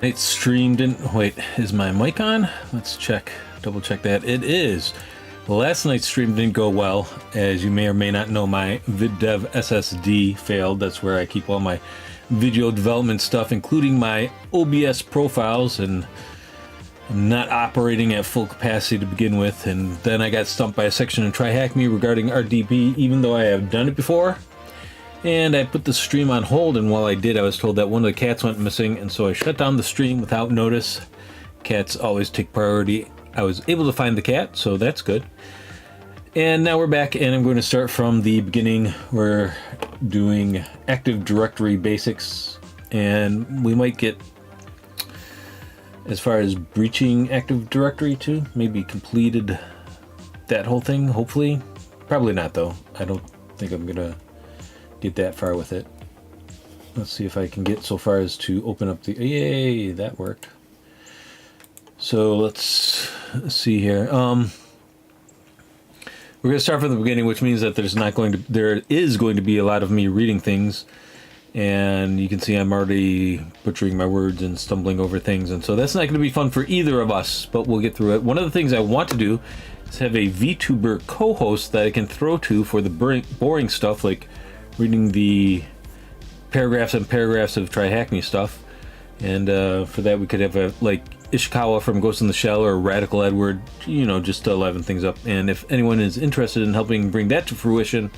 Tonight's stream didn't... Wait, is my mic on? Let's check, double check that. It is. Last night's stream didn't go well. As you may or may not know, my VidDev SSD failed. That's where I keep all my video development stuff, including my OBS profiles, and I'm not operating at full capacity to begin with. And then I got stumped by a section in Tryhackme regarding RDP, even though I have done it before. And I put the stream on hold, and while I did, I was told that one of the cats went missing, and so I shut down the stream without notice. Cats always take priority. I was able to find the cat, so that's good. And now we're back, and I'm going to start from the beginning. We're doing Active Directory basics, and we might get as far as breaching Active Directory too. Maybe completed that whole thing, hopefully. Probably not, though. I don't think I'm gonna get that far with it. Let's see if I can get so far as to open up the... Yay, that worked. So let's see here. We're going to start from the beginning, which means that there is going to be a lot of me reading things, and you can see I'm already butchering my words and stumbling over things, and so that's not going to be fun for either of us, but we'll get through it. One of the things I want to do is have a VTuber co-host that I can throw to for the boring stuff, like reading the paragraphs and paragraphs of Tryhackme stuff. And for that, we could have like Ishikawa from Ghost in the Shell or Radical Edward, you know, just to liven things up. And if anyone is interested in helping bring that to fruition,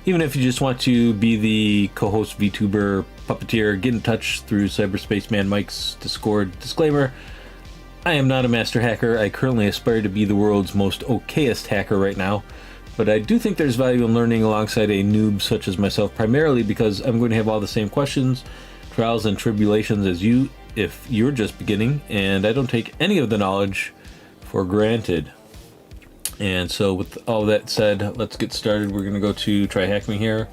even if you just want to be the co-host VTuber puppeteer, get in touch through Cyberspace Man Mike's Discord. Disclaimer: I am not a master hacker. I currently aspire to be the world's most okayest hacker right now. But I do think there's value in learning alongside a noob such as myself, primarily because I'm going to have all the same questions, trials, and tribulations as you if you're just beginning, and I don't take any of the knowledge for granted. And so with all that said, let's get started. We're going to go to Tryhackme here.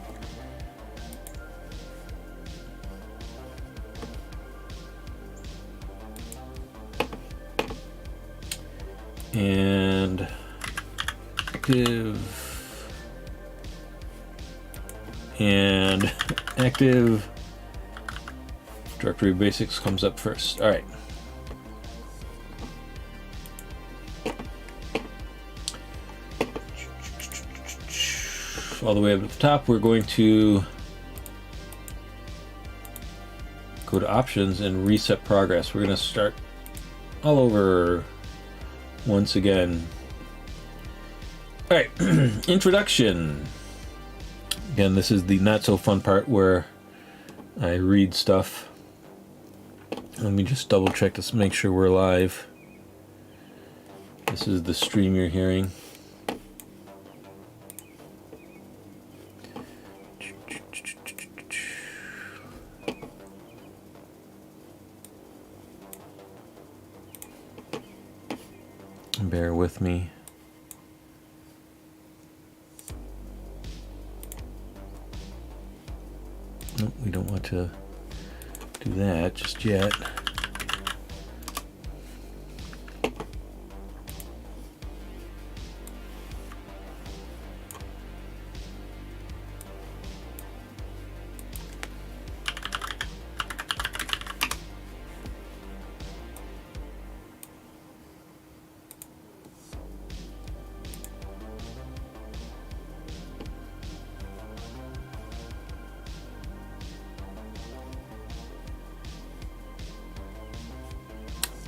And active directory basics comes up first. All right. All the way up at the top, we're going to go to options and reset progress. We're going to start all over once again. All right, introduction. Again, this is the not so fun part where I read stuff. Let me just double check to make sure we're live. This is the stream you're hearing. Bear with me. Nope, we don't want to do that just yet.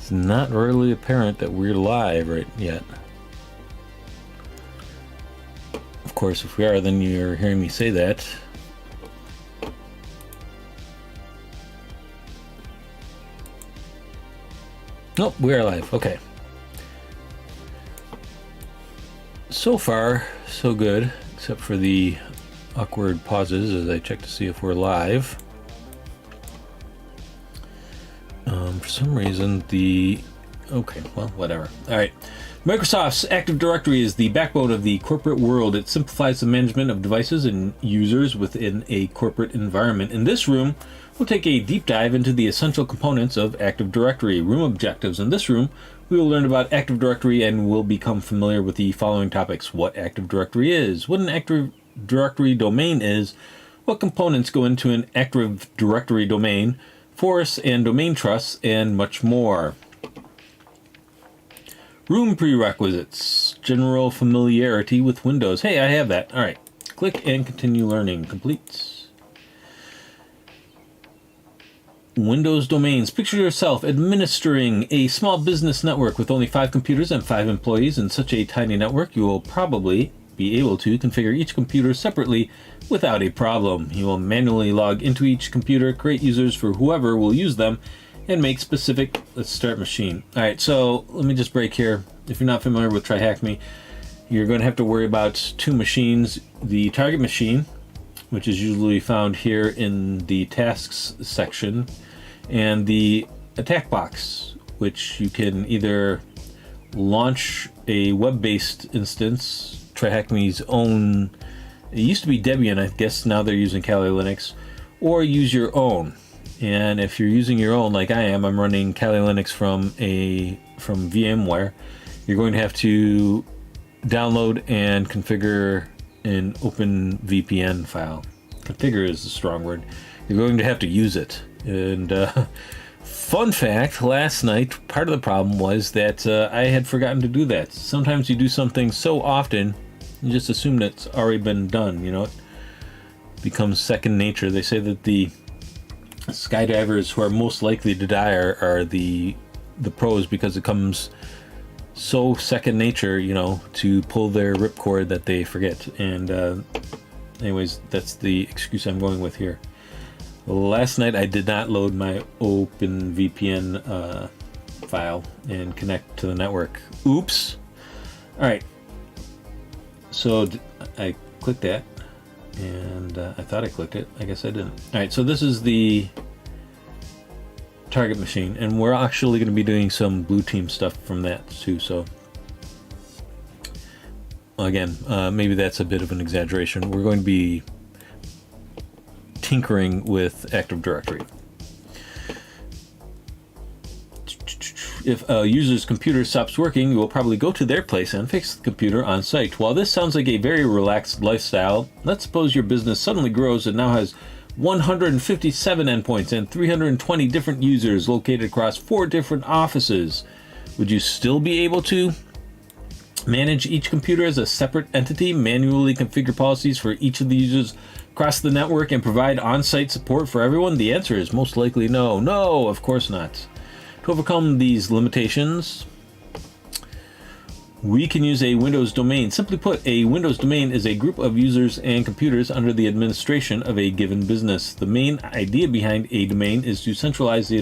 It's not really apparent that we're live right yet. Of course, if we are, then you're hearing me say that. Nope, we are live. Okay. So far, so good, except for the awkward pauses as I check to see if we're live. For some reason, okay, well, whatever. All right. Microsoft's Active Directory is the backbone of the corporate world. It simplifies the management of devices and users within a corporate environment. In this room, we'll take a deep dive into the essential components of Active Directory. Room objectives. In this room, we will learn about Active Directory and will become familiar with the following topics: what Active Directory is, what an Active Directory domain is, what components go into an Active Directory domain, force and domain trusts, and much more. Room prerequisites. General familiarity with Windows. Hey, I have that. All right. Click and continue learning. Complete. Windows domains. Picture yourself administering a small business network with only 5 computers and 5 employees. In such a tiny network, you will probably be able to configure each computer separately without a problem. You will manually log into each computer, create users for whoever will use them, and make specific... Let's start machine. All right, so let me just break here. If you're not familiar with Tryhackme, you're going to have to worry about 2 machines. The target machine, which is usually found here in the tasks section, and the attack box, which you can either launch a web-based instance, Tryhackme's own. It used to be Debian, I guess now they're using Kali Linux, or use your own. And if you're using your own, like I am, I'm running Kali Linux from VMware. You're going to have to download and configure an OpenVPN file. Configure is the strong word. You're going to have to use it. And fun fact, last night, part of the problem was that I had forgotten to do that. Sometimes you do something so often, you just assume that it's already been done, you know. It becomes second nature. They say that the skydivers who are most likely to die are the pros, because it comes so second nature, you know, to pull their ripcord that they forget. And anyways, that's the excuse I'm going with here. Last night I did not load my OpenVPN file and connect to the network. Oops. Alright. So I clicked that, and I thought I clicked it. I guess I didn't. Alright, so this is the target machine, and we're actually going to be doing some blue team stuff from that too. So again, maybe that's a bit of an exaggeration. We're going to be tinkering with Active Directory. If a user's computer stops working, you will probably go to their place and fix the computer on site. While this sounds like a very relaxed lifestyle, let's suppose your business suddenly grows and now has 157 endpoints and 320 different users located across 4 different offices. Would you still be able to manage each computer as a separate entity, manually configure policies for each of the users across the network, and provide on-site support for everyone? The answer is most likely no. No, of course not. To overcome these limitations, we can use a Windows domain. Simply put, a Windows domain is a group of users and computers under the administration of a given business. The main idea behind a domain is to centralize the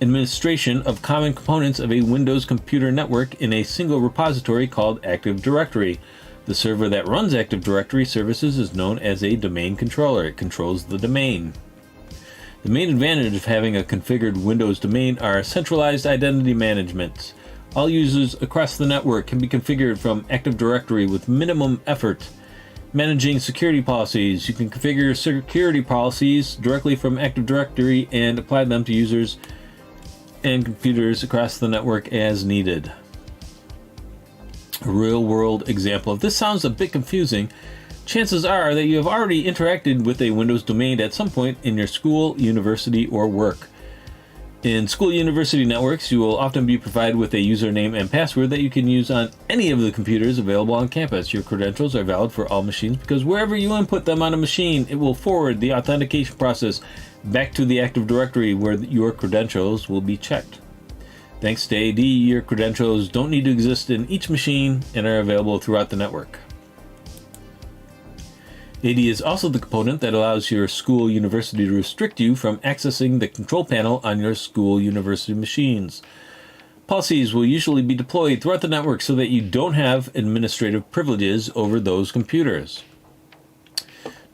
administration of common components of a Windows computer network in a single repository called Active Directory. The server that runs Active Directory services is known as a domain controller. It controls the domain. The main advantage of having a configured Windows domain are centralized identity management. All users across the network can be configured from Active Directory with minimum effort. Managing security policies. You can configure security policies directly from Active Directory and apply them to users and computers across the network as needed. A real-world example. If this sounds a bit confusing, chances are that you have already interacted with a Windows domain at some point in your school, university, or work. In school university networks, you will often be provided with a username and password that you can use on any of the computers available on campus. Your credentials are valid for all machines because wherever you input them on a machine, it will forward the authentication process back to the Active Directory where your credentials will be checked. Thanks to AD, your credentials don't need to exist in each machine and are available throughout the network. AD is also the component that allows your school university to restrict you from accessing the control panel on your school university machines. Policies will usually be deployed throughout the network so that you don't have administrative privileges over those computers.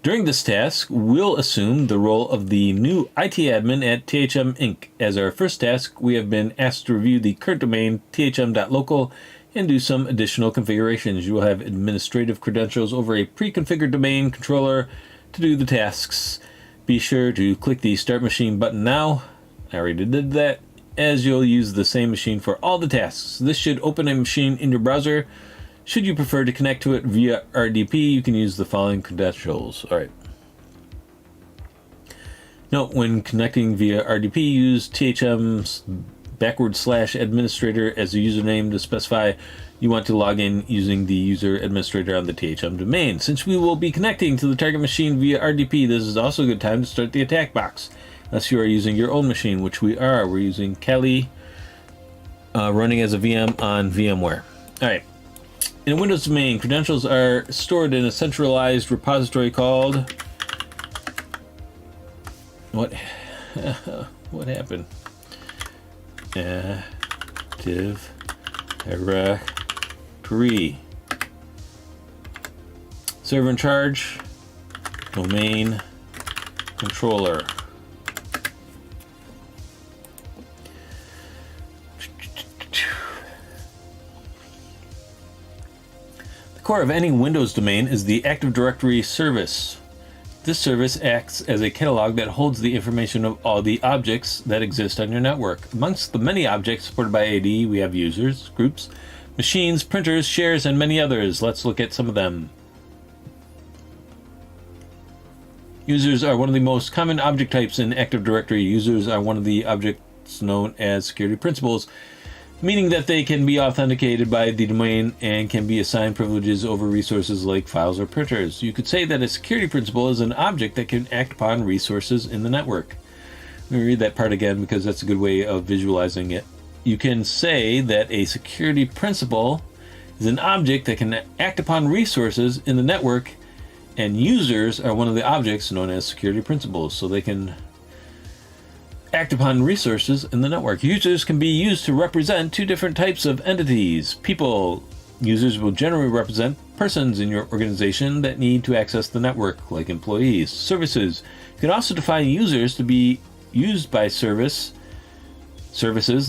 During this task, we'll assume the role of the new IT admin at THM Inc. As our first task, we have been asked to review the current domain thm.local and do some additional configurations. You will have administrative credentials over a pre-configured domain controller to do the tasks. Be sure to click the Start Machine button now. I already did that, as you'll use the same machine for all the tasks. This should open a machine in your browser. Should you prefer to connect to it via RDP, you can use the following credentials. All right. Note, when connecting via RDP, use THM's /administrator as a username to specify you want to log in using the user administrator on the THM domain. Since we will be connecting to the target machine via RDP, this is also a good time to start the attack box. Unless you are using your own machine, which we are. We're using Kali running as a VM on VMware. Alright. In a Windows domain, credentials are stored in a centralized repository called... What happened? Active Directory. Server in charge. Domain controller. The core of any Windows domain is the Active Directory service. This service acts as a catalog that holds the information of all the objects that exist on your network. Amongst the many objects supported by AD, we have users, groups, machines, printers, shares, and many others. Let's look at some of them. Users are one of the most common object types in Active Directory. Users are one of the objects known as security principals, meaning that they can be authenticated by the domain and can be assigned privileges over resources like files or printers. You could say that a security principal is an object that can act upon resources in the network. Let me read that part again because that's a good way of visualizing it. You can say that a security principal is an object that can act upon resources in the network, and users are one of the objects known as security principals, so they can act upon resources in the network. Users can be used to represent two different types of entities. People. Users will generally represent persons in your organization that need to access the network, like employees. Services. You can also define users to be used by services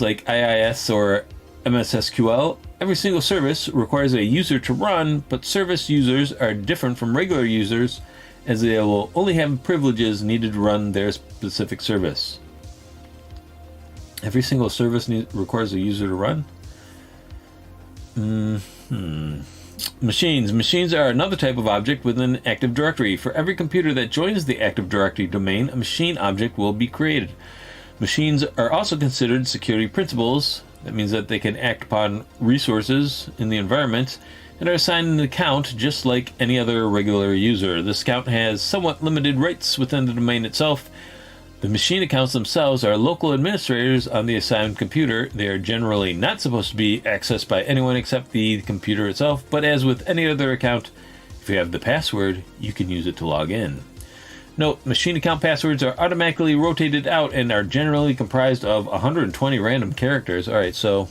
like IIS or MSSQL. Every single service requires a user to run, but service users are different from regular users as they will only have privileges needed to run their specific service. Every single service requires a user to run? Machines. Machines are another type of object within Active Directory. For every computer that joins the Active Directory domain, a machine object will be created. Machines are also considered security principals. That means that they can act upon resources in the environment and are assigned an account just like any other regular user. This account has somewhat limited rights within the domain itself. The machine accounts themselves are local administrators on the assigned computer. They are generally not supposed to be accessed by anyone except the computer itself, but as with any other account, if you have the password, you can use it to log in. Note, machine account passwords are automatically rotated out and are generally comprised of 120 random characters. Alright, so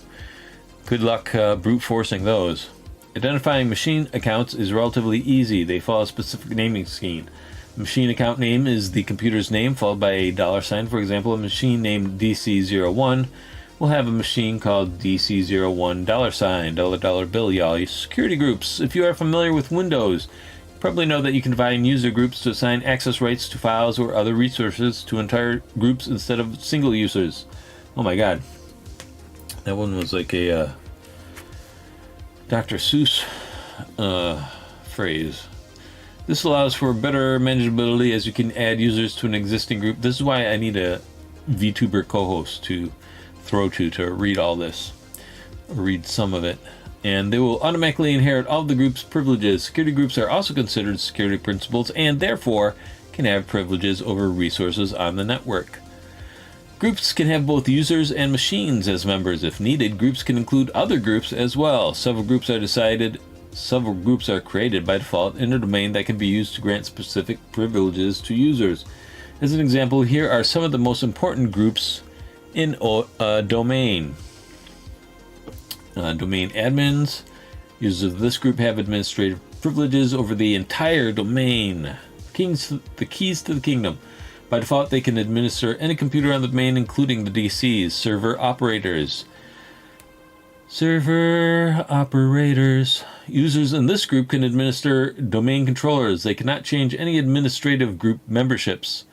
good luck brute forcing those. Identifying machine accounts is relatively easy. They follow a specific naming scheme. Machine account name is the computer's name followed by a $sign. For example, a machine named DC01 will have a machine called DC01 $sign, dollar bill, y'all. Security groups. If you are familiar with Windows, you probably know that you can define user groups to assign access rights to files or other resources to entire groups instead of single users. Oh my god. That one was like a Dr. Seuss phrase. This allows for better manageability as you can add users to an existing group. This is why I need a VTuber co-host to throw to read all this, or read some of it. And they will automatically inherit all of the group's privileges. Security groups are also considered security principals and therefore can have privileges over resources on the network. Groups can have both users and machines as members if needed. Groups can include other groups as well. Several groups are created by default in a domain that can be used to grant specific privileges to users. As an example, here are some of the most important groups in a domain. Domain admins. Users of this group have administrative privileges over the entire domain. The keys to the kingdom. By default, they can administer any computer on the domain, including the DCs. Server operators. Users in this group can administer domain controllers. They cannot change any administrative group memberships.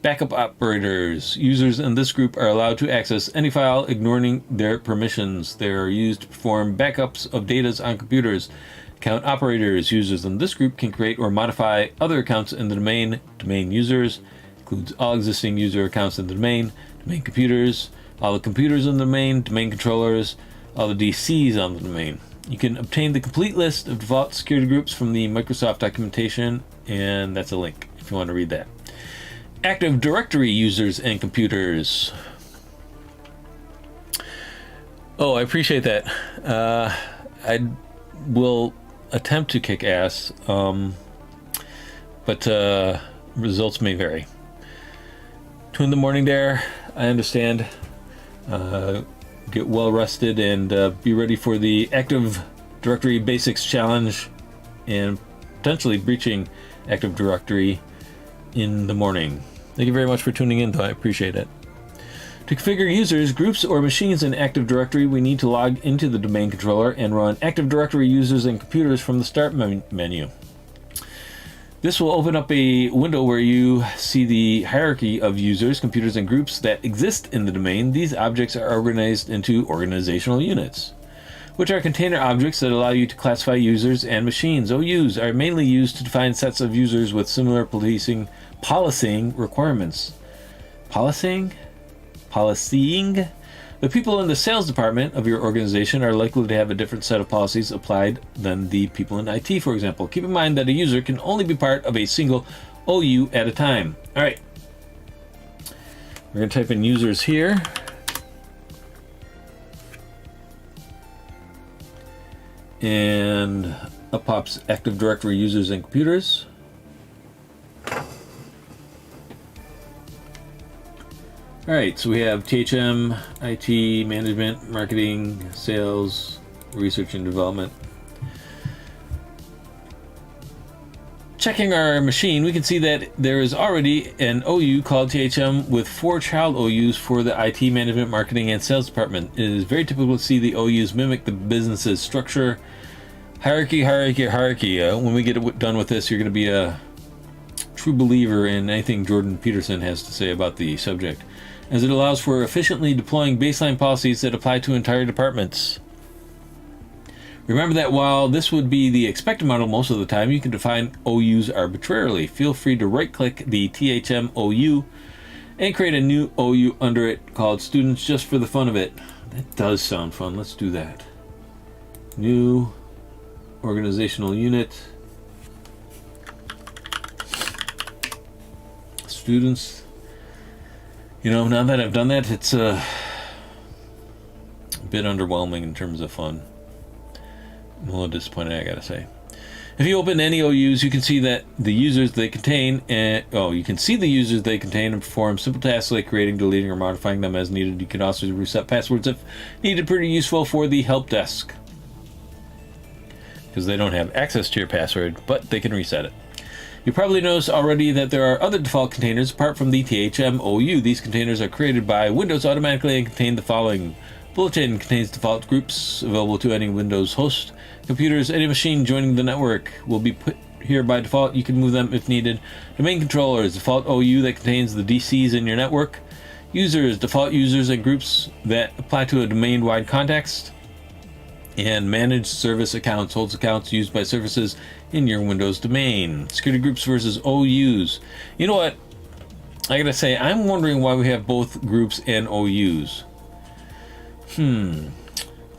Backup operators. Users in this group are allowed to access any file, ignoring their permissions. They are used to perform backups of data on computers. Account operators. Users in this group can create or modify other accounts in the domain. Domain users, includes all existing user accounts in the domain computers, all the computers in the domain controllers, all the DCs on the domain. You can obtain the complete list of default security groups from the Microsoft documentation, and that's a link if you want to read that. Active Directory users and computers. Oh, I appreciate that. I will attempt to kick ass, but results may vary. 2 in the morning there, I understand. Get well rested and be ready for the Active Directory Basics Challenge and potentially breaching Active Directory in the morning. Thank you very much for tuning in, though. I appreciate it. To configure users, groups, or machines in Active Directory, we need to log into the domain controller and run Active Directory users and computers from the Start menu. This will open up a window where you see the hierarchy of users, computers, and groups that exist in the domain. These objects are organized into organizational units, which are container objects that allow you to classify users and machines. OUs are mainly used to define sets of users with similar policing requirements. Policing? The people in the sales department of your organization are likely to have a different set of policies applied than the people in IT, for example. Keep in mind that a user can only be part of a single OU at a time. All right. We're going to type in users here. And up pops Active Directory users and computers. Alright, so we have THM, IT, management, marketing, sales, research and development. Checking our machine, we can see that there is already an OU called THM with 4 child OUs for the IT, management, marketing, and sales department. It is very typical to see the OUs mimic the business's structure. Hierarchy. When we get done with this, you're going to be a true believer in anything Jordan Peterson has to say about the subject, as it allows for efficiently deploying baseline policies that apply to entire departments. Remember that while this would be the expected model most of the time, you can define OUs arbitrarily. Feel free to right-click the THM OU and create a new OU under it called Students just for the fun of it. That does sound fun. Let's do that. New organizational unit. Students. You know, now that I've done that, it's a bit underwhelming in terms of fun. I'm a little disappointed, I gotta say. If you open any OUs, you can see that the users they contain, and perform simple tasks like creating, deleting, or modifying them as needed. You can also reset passwords if needed. Pretty useful for the help desk, because they don't have access to your password, but they can reset it. You probably noticed already that there are other default containers apart from the THM OU. These containers are created by Windows automatically and contain the following. Bulletin contains default groups available to any Windows host. Computers, any machine joining the network will be put here by default. You can move them if needed. Domain controllers, default OU that contains the DCs in your network. Users, default users and groups that apply to a domain-wide context. And managed service accounts holds accounts used by services in your Windows domain. Security groups versus OUs. You know what? I gotta say, I'm wondering why we have both groups and OUs.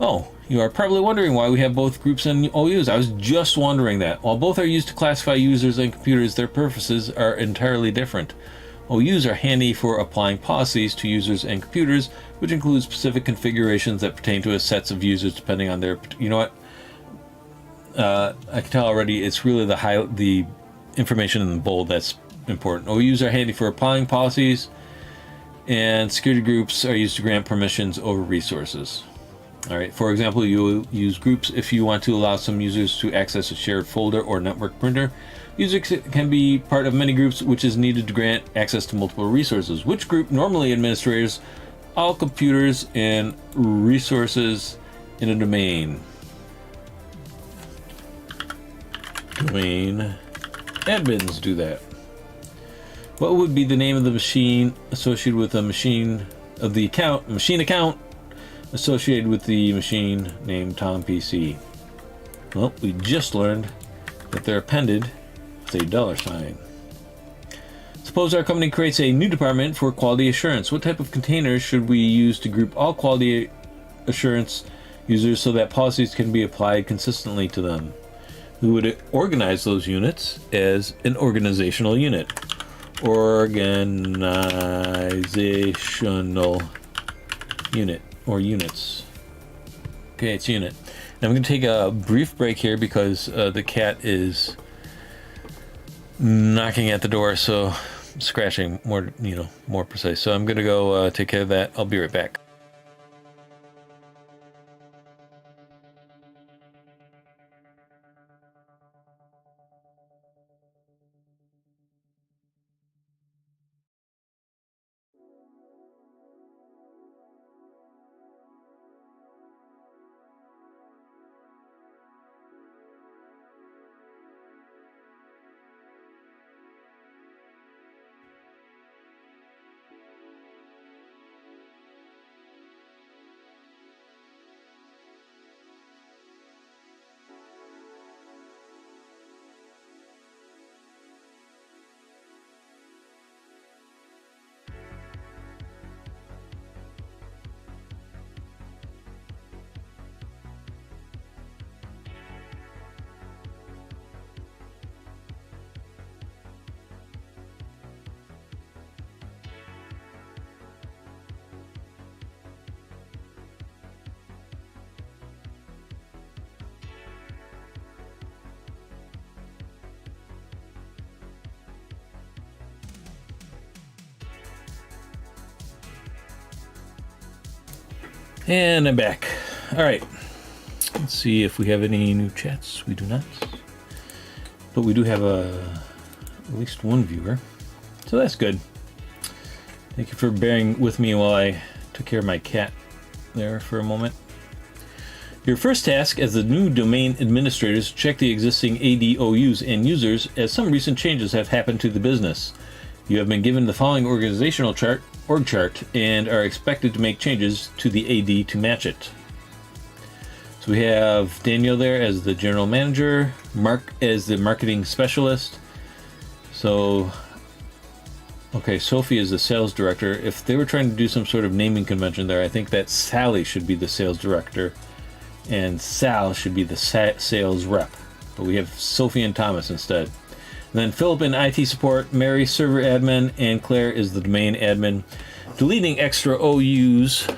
Oh, you are probably wondering why we have both groups and OUs. I was just wondering that. While both are used to classify users and computers, their purposes are entirely different. OUs are handy for applying policies to users and computers, which includes specific configurations that pertain to a sets of users depending on their... You know what? I can tell already it's really the information in the bold that's important. OUs are handy for applying policies, and security groups are used to grant permissions over resources. All right. For example, you use groups if you want to allow some users to access a shared folder or network printer. Users can be part of many groups, which is needed to grant access to multiple resources. Which group normally administers all computers and resources in a domain? Domain admins do that. What would be the name of the machine associated with a machine of the account? Machine account associated with the machine named Tom PC. Well, we just learned that they're appended with a $sign. Suppose our company creates a new department for quality assurance. What type of containers should we use to group all quality assurance users so that policies can be applied consistently to them? We would organize those units as an organizational unit. Organizational unit, or units. Okay, it's unit. Now I'm going to take a brief break here because the cat is knocking at the door, so scratching, more, more precise. So I'm going to go take care of that. I'll be right back. And I'm back. All right. Let's see if we have any new chats. We do not. But we do have at least one viewer. So that's good. Thank you for bearing with me while I took care of my cat there for a moment. Your first task as the new domain administrator is to check the existing ADOUs and users, as some recent changes have happened to the business. You have been given the following organizational org chart and are expected to make changes to the AD to match it. So we have Daniel there as the general manager, Mark as the marketing specialist. So, okay, Sophie is the sales director. If they were trying to do some sort of naming convention there, I think that Sally should be the sales director and Sal should be the sales rep. But we have Sophie and Thomas instead. And then Philip in IT support, Mary server admin, and Claire is the domain admin. Deleting extra OUs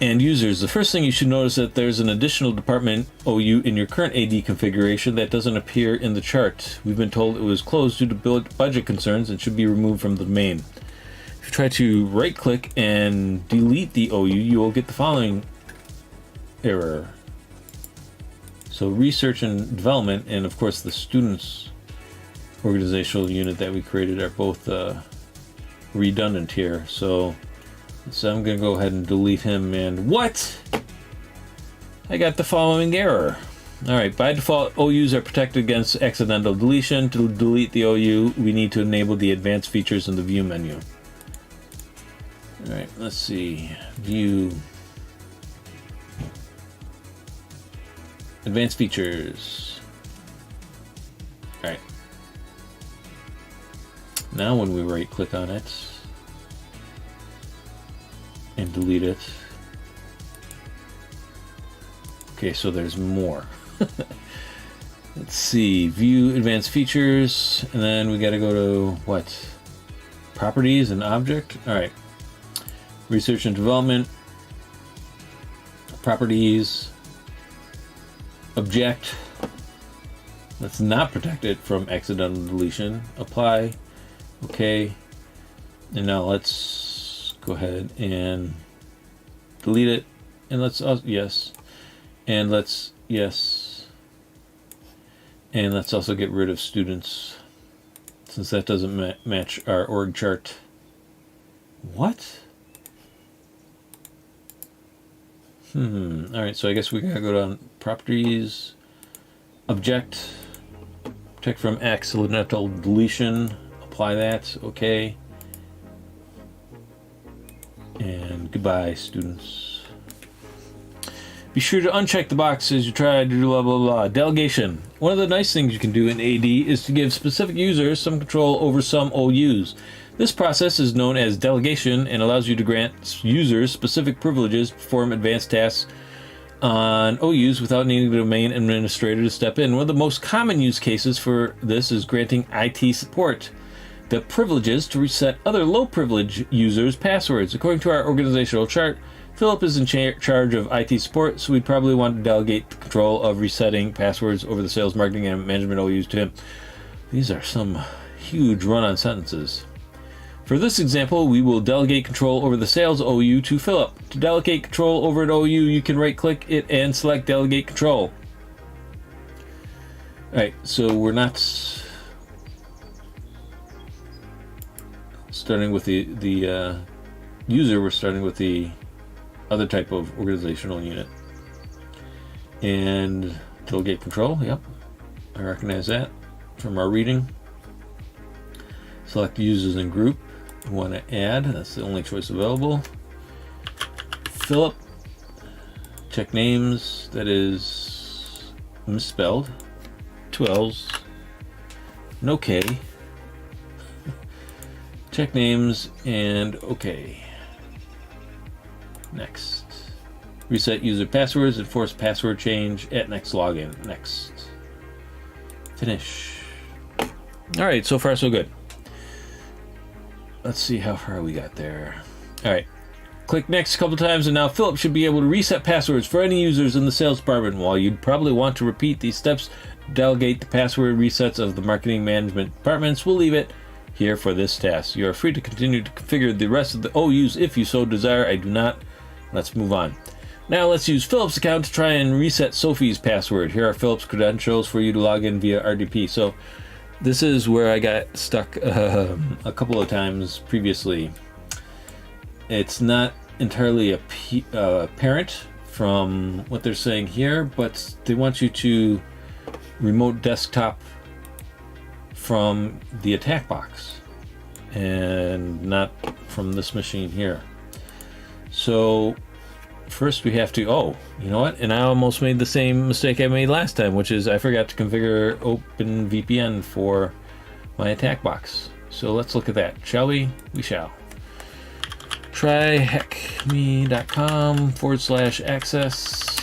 and users. The first thing you should notice that there's an additional department OU in your current AD configuration that doesn't appear in the chart. We've been told it was closed due to budget concerns and should be removed from the domain. If you try to right click and delete the OU, you will get the following error. So research and development, and of course the students organizational unit that we created are both redundant here. So I'm going to go ahead and delete him. And what? I got the following error. All right, by default, OUs are protected against accidental deletion. To delete the OU, we need to enable the advanced features in the view menu. All right, let's see. View. Advanced features. All right. Now when we right click on it and delete it. Okay, so there's more. Let's see, view advanced features, and then we got to go to what? Properties and object. All right. Research and development. Properties. Object. Let's not protect it from accidental deletion. Apply. Okay. And now let's go ahead and delete it. And let's, yes. And let's, yes. And let's also get rid of students, since that doesn't match our org chart. What? All right, so I guess we gotta go down properties, object, protect from accidental deletion, apply that, okay. And goodbye, students. Be sure to uncheck the box as you try to do blah blah blah. Delegation. One of the nice things you can do in AD is to give specific users some control over some OUs. This process is known as delegation and allows you to grant users specific privileges to perform advanced tasks on OUs without needing the domain administrator to step in. One of the most common use cases for this is granting IT support the privileges to reset other low privilege users' passwords. According to our organizational chart, Philip is in charge of IT support, so we'd probably want to delegate the control of resetting passwords over the sales, marketing, and management OUs to him. These are some huge run-on sentences. For this example, we will delegate control over the sales OU to Philip. To delegate control over an OU, you can right-click it and select Delegate Control. Alright, so we're not starting with the user, we're starting with the other type of organizational unit. And Delegate Control, yep, I recognize that from our reading. Select Users and Group. You want to add, that's the only choice available. Philip, check names, that is misspelled, 2 L's, no K. Check names and OK. Next. Reset user passwords, enforce password change at next login. Next. Finish. Alright, so far so good. Let's see how far we got there. Alright. Click next a couple times and now Philip should be able to reset passwords for any users in the sales department. While you'd probably want to repeat these steps, delegate the password resets of the marketing management departments. We'll leave it here for this task. You are free to continue to configure the rest of the OUs if you so desire. I do not. Let's move on. Now let's use Philip's account to try and reset Sophie's password. Here are Philip's credentials for you to log in via RDP. So this is where I got stuck a couple of times previously. It's not entirely apparent from what they're saying here, but they want you to remote desktop from the attack box and not from this machine here. So first we have to, oh, you know what? And I almost made the same mistake I made last time, which is I forgot to configure OpenVPN for my attack box. So let's look at that, shall we? We shall. Tryhackme.com/access.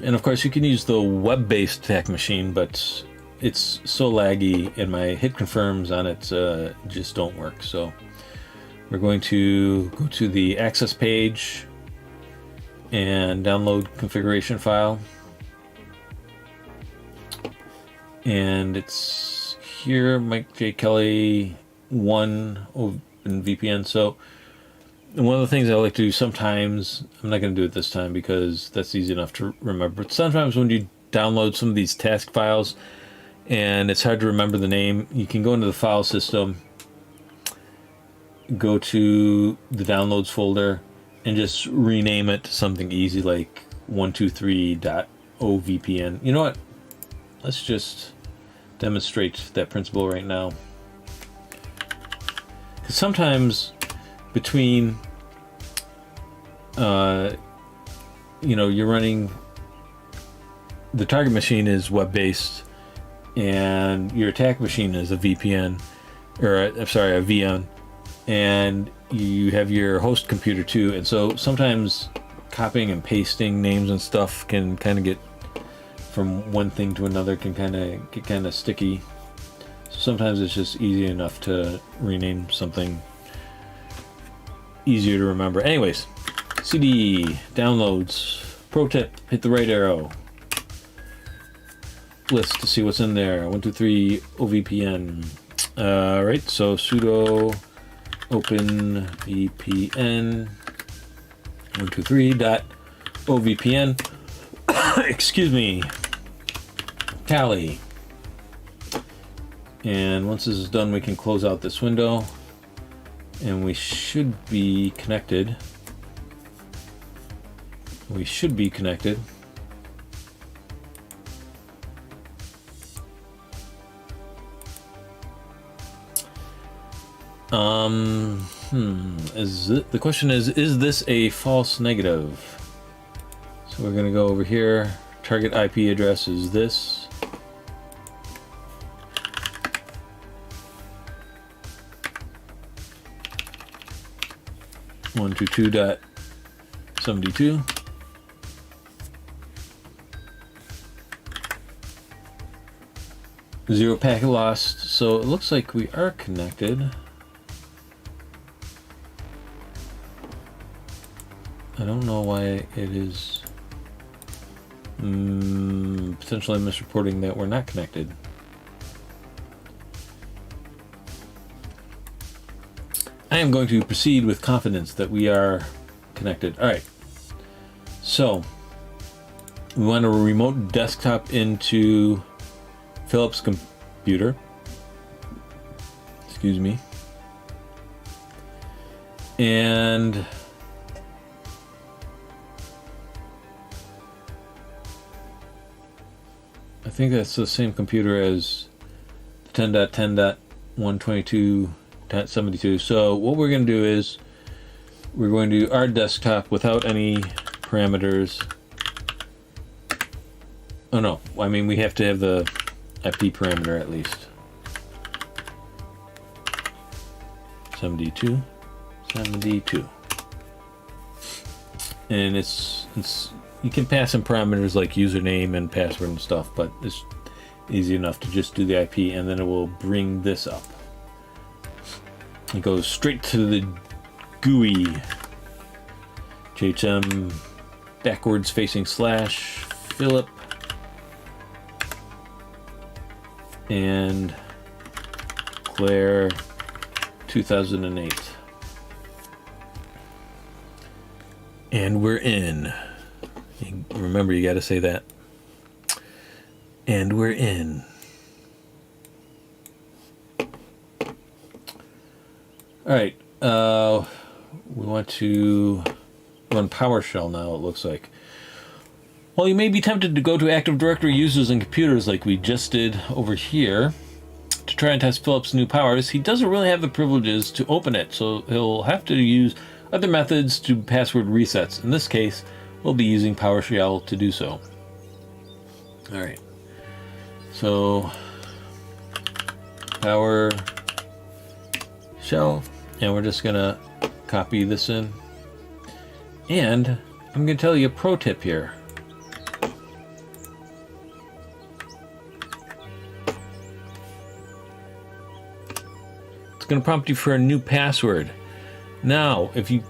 And of course you can use the web-based attack machine, but it's so laggy and my hit confirms on it just don't work. So we're going to go to the access page and download configuration file. And it's here, Mike J. Kelly 1 OpenVPN. So one of the things I like to do sometimes, I'm not going to do it this time because that's easy enough to remember, but sometimes when you download some of these task files and it's hard to remember the name, you can go into the file system, go to the downloads folder, and just rename it to something easy like 123.ovpn. You know what? Let's just demonstrate that principle right now. Because sometimes between, you know, you're running, the target machine is web-based and your attack machine is a VPN, or I'm sorry, a VM, and you have your host computer too. And so sometimes copying and pasting names and stuff can kind of get from one thing to another, can get kind of sticky. So sometimes it's just easy enough to rename something easier to remember. Anyways, CD downloads. Pro tip: hit the right arrow. List to see what's in there. 123 OVPN. Right. So sudo OpenVPN 123.ovpn. Excuse me. Tally. And once this is done, we can close out this window. And we should be connected. We should be connected. The question is this a false negative? So we're going to go over here. Target IP address is this. (122.72). Zero packet lost. So it looks like we are connected. I don't know why it is potentially misreporting that we're not connected. I am going to proceed with confidence that we are connected. All right. So we want to remote desktop into Philip's computer. Excuse me. And I think that's the same computer as 10.10.122.72. So what we're going to do is we're going to do our desktop without any parameters. Oh no, I mean we have to have the IP parameter at least. 72. And it's you can pass in parameters like username and password and stuff, but it's easy enough to just do the IP and then it will bring this up. It goes straight to the GUI. JHM backwards facing / Philip and Claire 2008. And we're in. Remember, you got to say that. And we're in. All right. We want to run PowerShell now, it looks like. Well, you may be tempted to go to Active Directory users and computers like we just did over here to try and test Philip's new powers. He doesn't really have the privileges to open it, so he'll have to use other methods to password resets. In this case, we'll be using PowerShell to do so. All right. So PowerShell, and we're just gonna copy this in. And I'm gonna tell you a pro tip here. It's gonna prompt you for a new password. Now, if you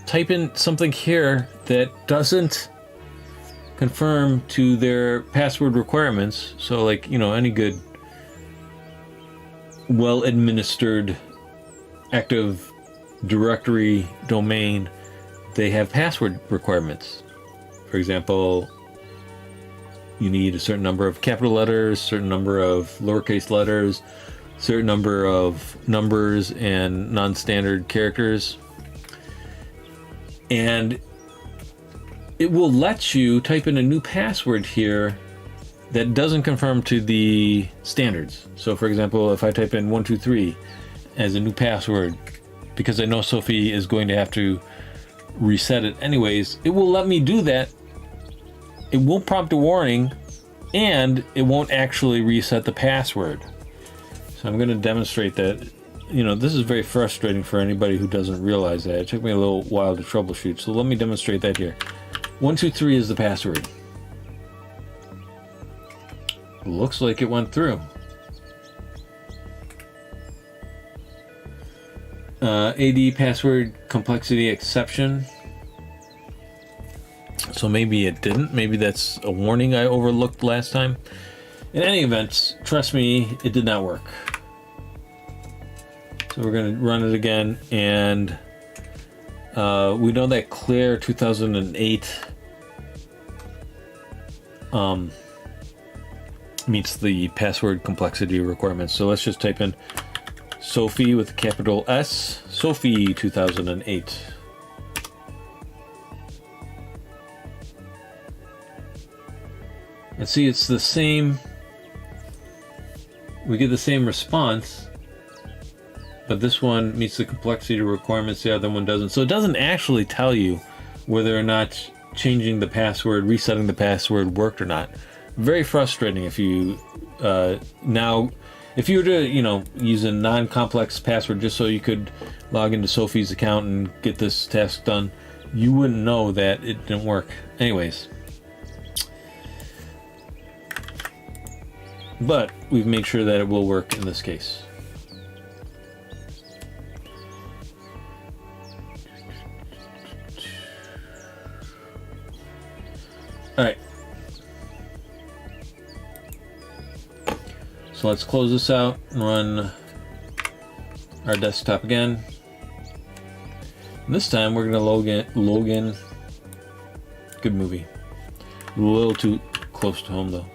type in something here that doesn't conform to their password requirements, so like, you know, any good well-administered Active Directory domain, they have password requirements. For example, you need a certain number of capital letters, certain number of lowercase letters, certain number of numbers and non-standard characters, and it will let you type in a new password here that doesn't conform to the standards. So for example, if I type in 123 as a new password, because I know Sophie is going to have to reset it anyways, it will let me do that. It won't prompt a warning, and it won't actually reset the password. So I'm going to demonstrate that. You know, this is very frustrating for anybody who doesn't realize that. It took me a little while to troubleshoot, so let me demonstrate that here. 123 is the password. Looks like it went through. AD password complexity exception. So maybe it didn't. Maybe that's a warning I overlooked last time. In any event, trust me, it did not work. So we're going to run it again, and we know that Claire 2008 meets the password complexity requirements. So let's just type in Sophie with a capital S, Sophie 2008. And see, it's the same, we get the same response, but this one meets the complexity requirements, the other one doesn't. So it doesn't actually tell you whether or not changing the password, resetting the password worked or not. Very frustrating if you if you were to, use a non-complex password just so you could log into Sophie's account and get this task done, you wouldn't know that it didn't work. Anyways. But we've made sure that it will work in this case. Alright. So let's close this out and run our desktop again. And this time we're going to log in. Good movie. A little too close to home though.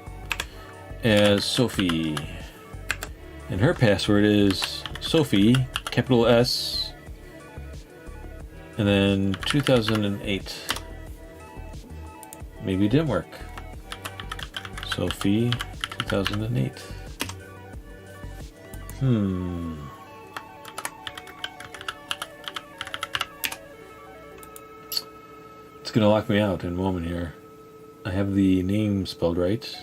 As Sophie. And her password is Sophie, capital S, and then 2008. Maybe it didn't work. Sophie, 2008. It's gonna lock me out in a moment here. I have the name spelled right.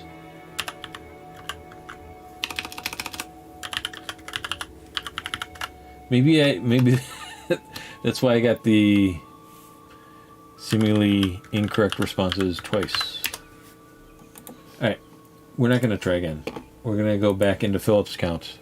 Maybe that's why I got the seemingly incorrect responses twice. Alright, we're not gonna try again. We're gonna go back into Philip's account.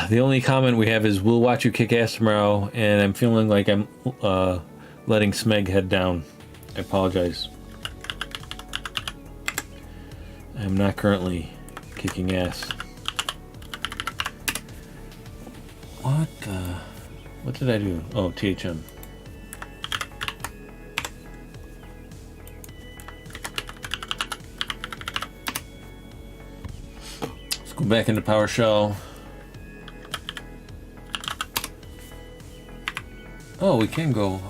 The only comment we have is, we'll watch you kick ass tomorrow, and I'm feeling like I'm letting Smeg head down. I apologize. I'm not currently kicking ass. What did I do? Oh, THM. Let's go back into PowerShell. Oh, we can go.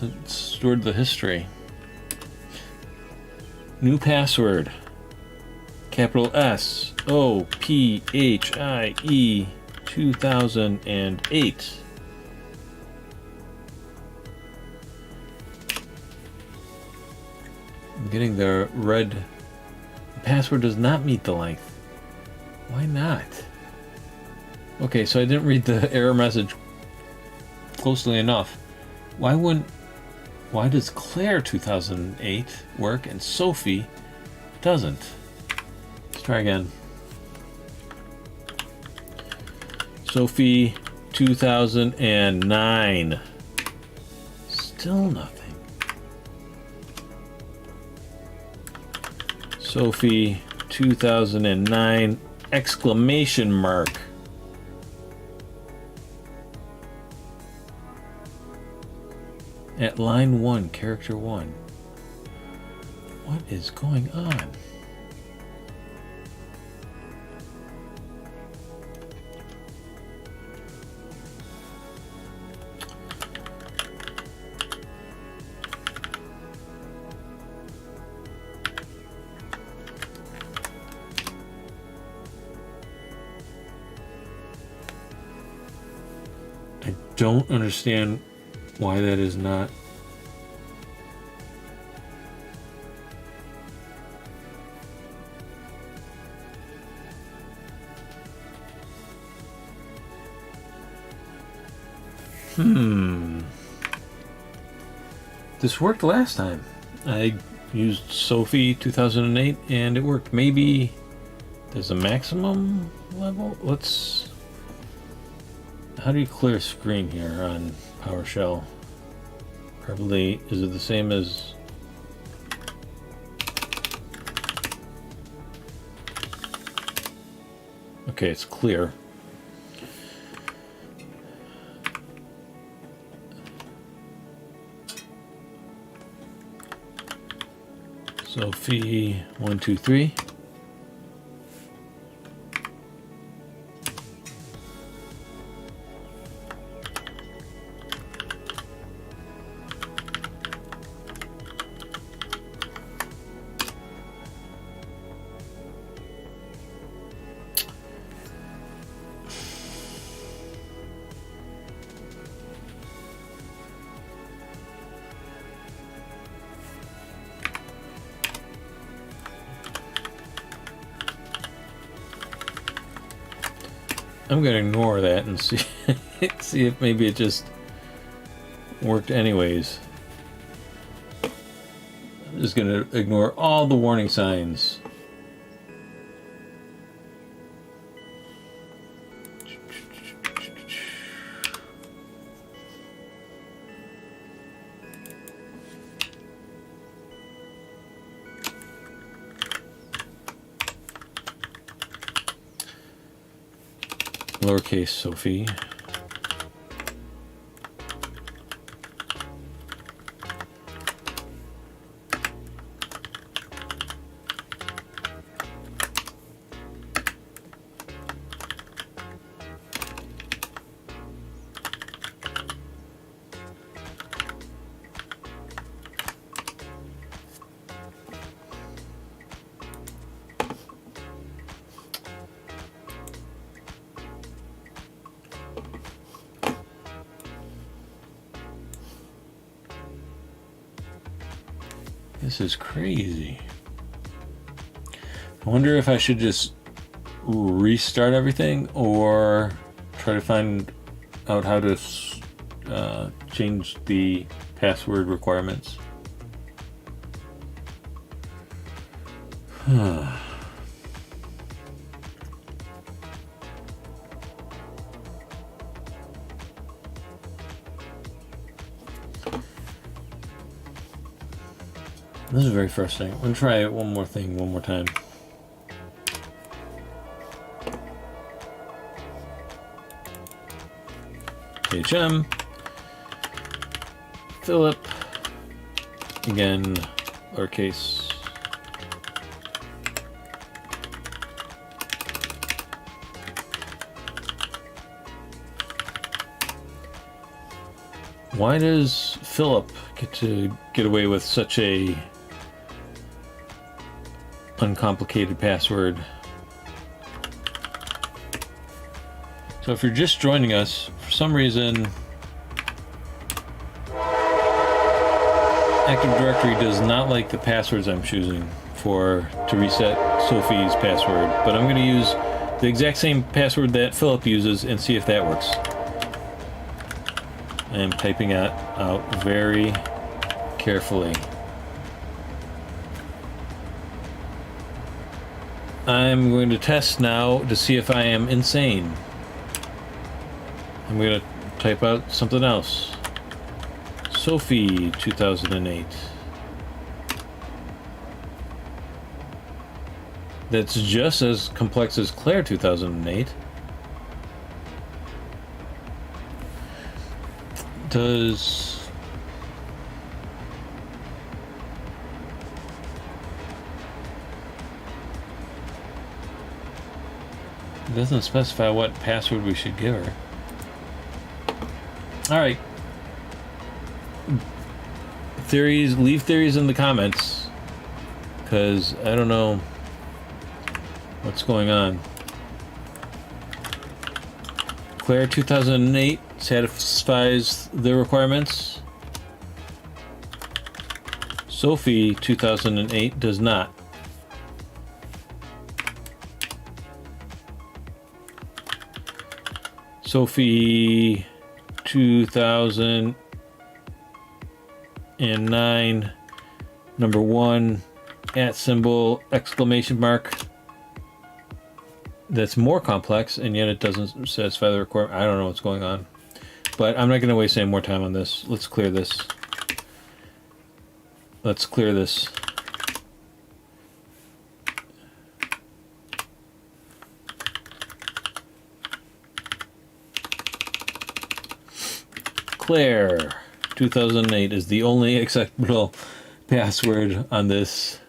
Let's store the history. New password. Capital S O P H I E 2008. I'm getting the red. The password does not meet the length. Why not? Okay, so I didn't read the error message closely enough. Why does Claire 2008 work and Sophie doesn't? Let's try again. Sophie 2009. Still nothing. Sophie 2009 exclamation mark. At line 1, character 1. What is going on? I don't understand why that is not. This worked last time. I used Sophie 2008 and it worked. Maybe there's a maximum level? How do you clear screen here on PowerShell? Probably, is it the same as... Okay, it's clear. Sophie 123. I'm gonna ignore that and see see if maybe it just worked anyways. I'm just gonna ignore all the warning signs. Lowercase Sophie. This is crazy. I wonder if I should just restart everything or try to find out how to change the password requirements. This is very frustrating. I'm gonna try one more time. HM Philip again, lowercase. Why does Philip get away with such a uncomplicated password? So if you're just joining us, for some reason Active Directory does not like the passwords I'm choosing to reset Sophie's password, but I'm going to use the exact same password that Philip uses and see if that works. I am typing it out very carefully. I'm going to test now to see if I am insane. I'm going to type out something else. Sophie 2008. That's just as complex as Claire 2008. It doesn't specify what password we should give her. Alright. Theories, leave theories in the comments, because I don't know what's going on. Claire 2008 satisfies the requirements. Sophie 2008 does not. Sophie 2009 number 1 @ exclamation mark. That's more complex, and yet it doesn't satisfy the requirement. I don't know what's going on, but I'm not going to waste any more time on this. Let's clear this. Let's clear this. Claire 2008 is the only acceptable password on this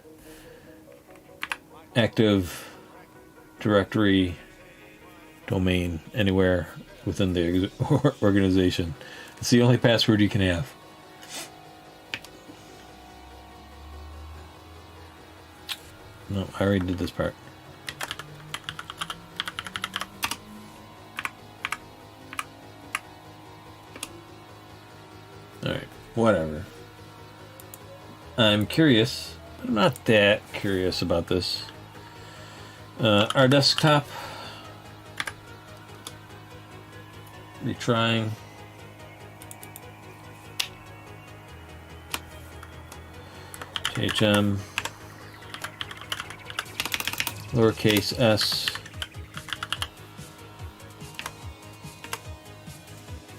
Active Directory domain anywhere within the organization. It's the only password you can have. No, I already did this part. Alright, whatever. I'm curious, but I'm not that curious about this. Our desktop. retrying. THM, lowercase s,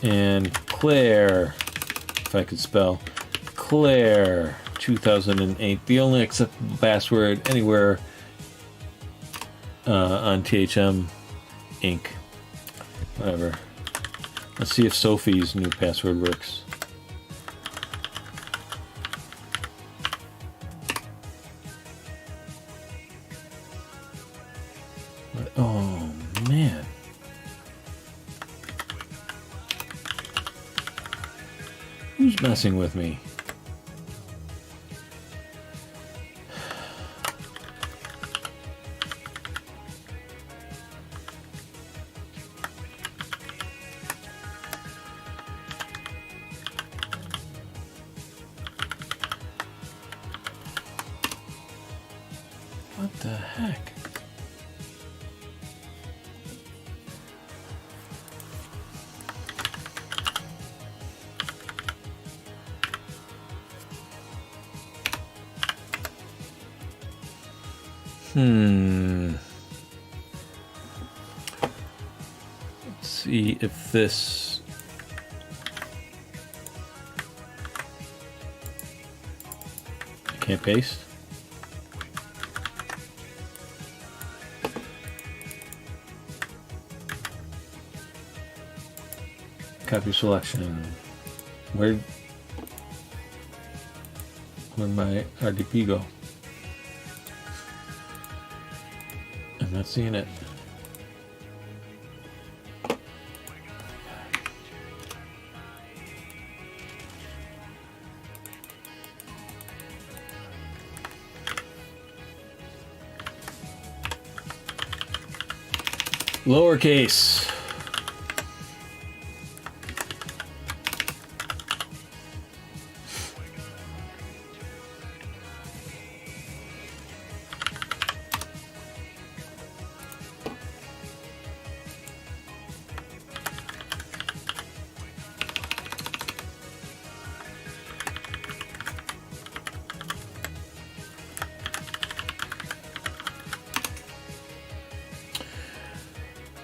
and Claire, if I could spell, Claire 2008, the only acceptable password anywhere on THM Inc. Whatever. Let's see if Sophie's new password works. Oh, man. Who's messing with me? What the heck? Let's see if this... I can't paste? Copy selection. Where'd my RDP go? I'm not seeing it. Lowercase.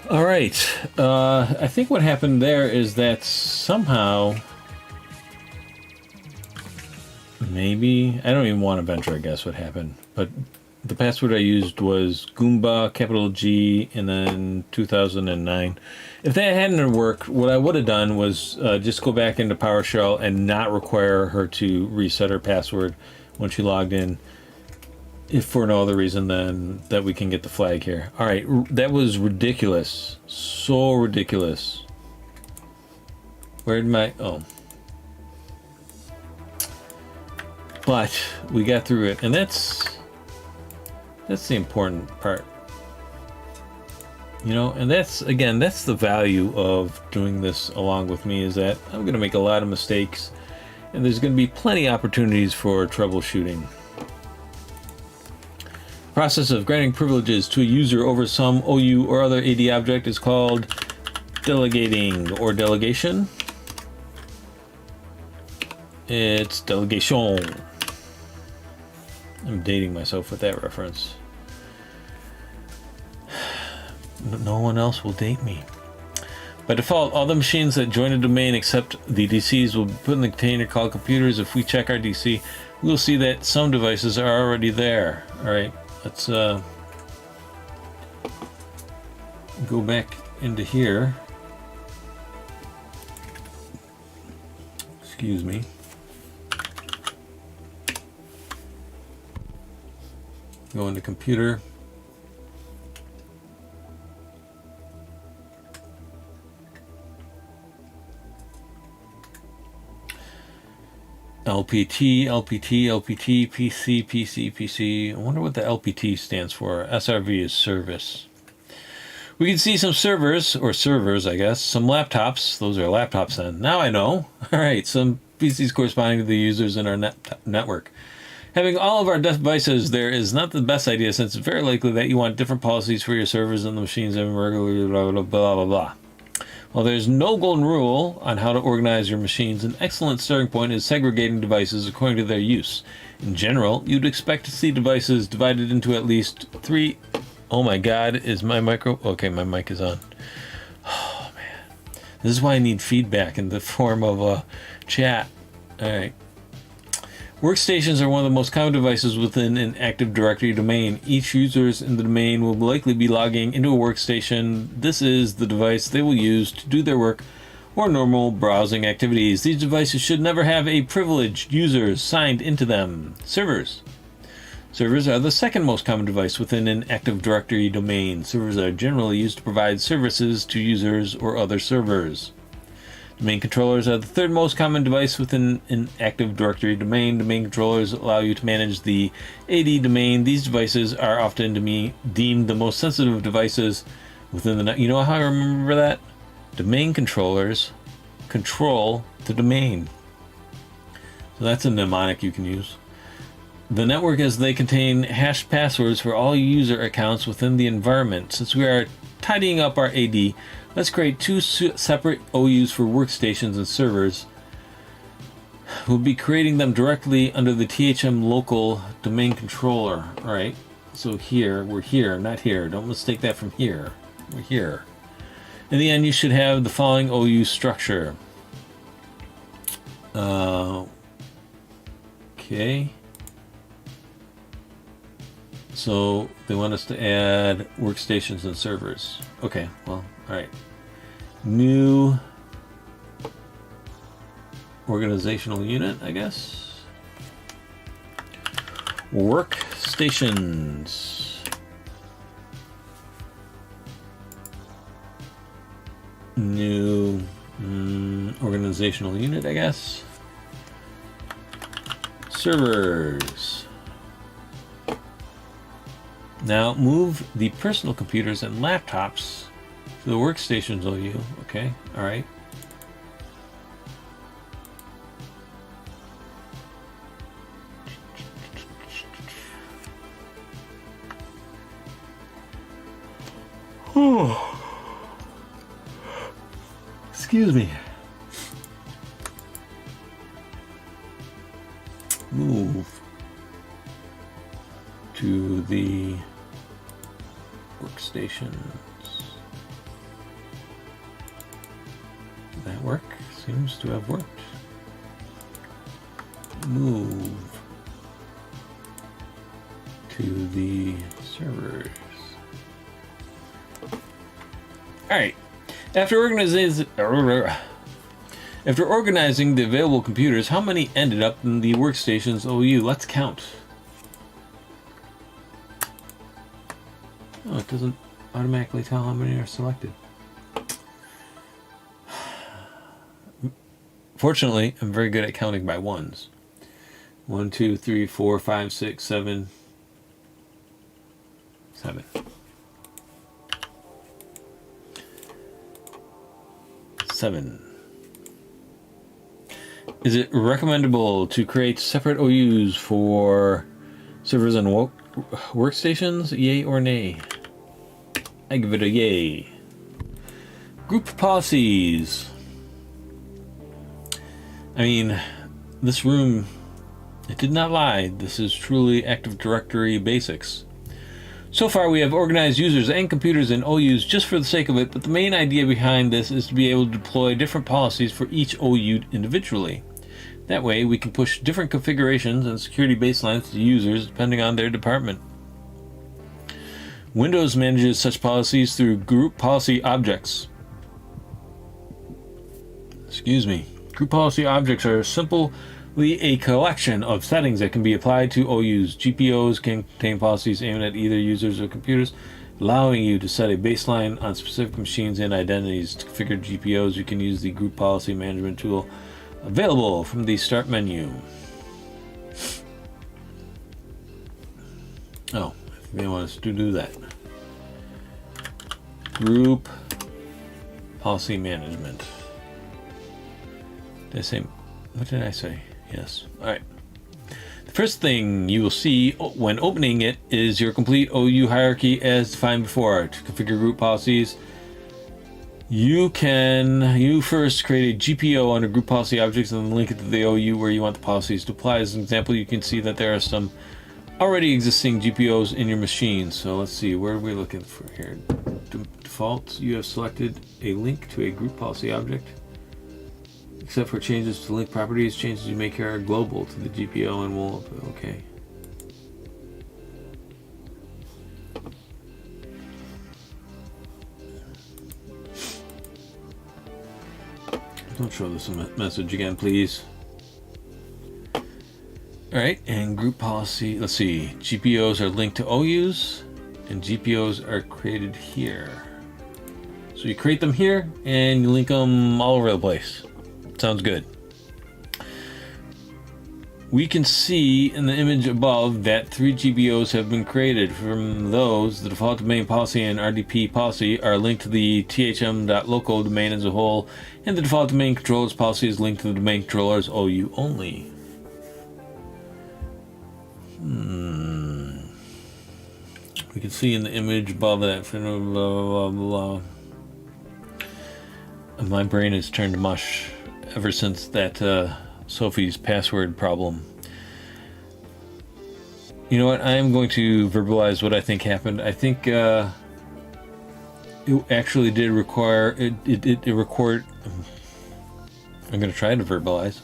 All right. I think what happened there is that somehow, maybe, I don't even want to venture a guess what happened, but the password I used was Goomba, capital G, and then 2009. If that hadn't worked, what I would have done was just go back into PowerShell and not require her to reset her password when she logged in, if for no other reason than that we can get the flag here. All right, that was ridiculous. So ridiculous. Where'd my... Oh. But we got through it, and that's the important part. You know, and that's, again, that's the value of doing this along with me, is that I'm going to make a lot of mistakes, and there's going to be plenty of opportunities for troubleshooting. Process of granting privileges to a user over some OU or other AD object is called delegating or delegation. It's delegation. I'm dating myself with that reference. No one else will date me. By default, all the machines that join a domain except the DCs will be put in the container called computers. If we check our DC, we'll see that some devices are already there. All right. Let's go back into here. Excuse me. Go into computer. LPT, LPT, LPT, PC, PC, PC. I wonder what the LPT stands for. SRV is service. We can see some servers, or servers, I guess. Some laptops. Those are laptops then. Now I know. All right, some PCs corresponding to the users in our network. Having all of our devices there is not the best idea, since it's very likely that you want different policies for your servers and the machines and regularly blah, blah, blah, blah, blah. While there's no golden rule on how to organize your machines, an excellent starting point is segregating devices according to their use. In general, you'd expect to see devices divided into at least 3... Oh my god, is my micro... Okay, my mic is on. Oh man. This is why I need feedback in the form of a chat. Alright. Workstations are one of the most common devices within an Active Directory domain. Each user in the domain will likely be logging into a workstation. This is the device they will use to do their work or normal browsing activities. These devices should never have a privileged user signed into them. Servers. Servers are the second most common device within an Active Directory domain. Servers are generally used to provide services to users or other servers. Domain controllers are the third most common device within an Active Directory domain. Domain controllers allow you to manage the AD domain. These devices are often deemed the most sensitive devices within the... You know how I remember that? Domain controllers control the domain. So that's a mnemonic you can use. The network, as they contain hashed passwords for all user accounts within the environment. Since we are tidying up our AD, let's create 2 separate OUs for workstations and servers. We'll be creating them directly under the THM local domain controller. Alright, so here, we're here, not here. Don't mistake that from here. We're here. In the end, you should have the following OU structure. Okay. So they want us to add workstations and servers. Okay, well, alright. New organizational unit, I guess. Workstations. New organizational unit, I guess. Servers. Now move the personal computers and laptops to the workstations OU. Okay, alright. Excuse me. Move to the workstations. Did that work? Seems to have worked. Move to the servers. Alright. After organizing the available computers, how many ended up in the workstations OU? Let's count. Oh, it doesn't automatically tell how many are selected. Fortunately, I'm very good at counting by ones. 1, 2, 3, 4, 5, 6, 7. 7. 7. Is it recommendable to create separate OUs for servers and workstations? Yay or nay? I give it a yay. Group policies. I mean, this room, it did not lie. This is truly Active Directory basics. So far, we have organized users and computers in OUs just for the sake of it, but the main idea behind this is to be able to deploy different policies for each OU individually. That way, we can push different configurations and security baselines to users depending on their department. Windows manages such policies through group policy objects. Excuse me. Group policy objects are simply a collection of settings that can be applied to OUs. GPOs can contain policies aimed at either users or computers, allowing you to set a baseline on specific machines and identities. To configure GPOs, you can use the Group Policy Management tool available from the Start menu. Oh, if you want us to do that. Group Policy Management. Did I say, what did I say? Yes. Alright. The first thing you will see when opening it is your complete OU hierarchy as defined before. To configure group policies, You first create a GPO under group policy objects and then link it to the OU where you want the policies to apply. As an example, you can see that there are some already existing GPOs in your machine. So let's see, where are we looking for here? Default, you have selected a link to a group policy object. Except for changes to link properties, changes you make here are global to the GPO and will, okay. Don't show this message again, please. Alright, and group policy, let's see, GPOs are linked to OUs, and GPOs are created here. So you create them here, and you link them all over the place. Sounds good. We can see in the image above that 3 GPOs have been created. From those, the default domain policy and RDP policy are linked to the thm.local domain as a whole, and the default domain controllers policy is linked to the domain controllers OU only. We can see in the image above that. Blah, blah, blah, blah. My brain has turned to mush ever since that Sophie's password problem. You know what? I am going to verbalize what I think happened. I think it actually did require it record. I'm going to try to verbalize.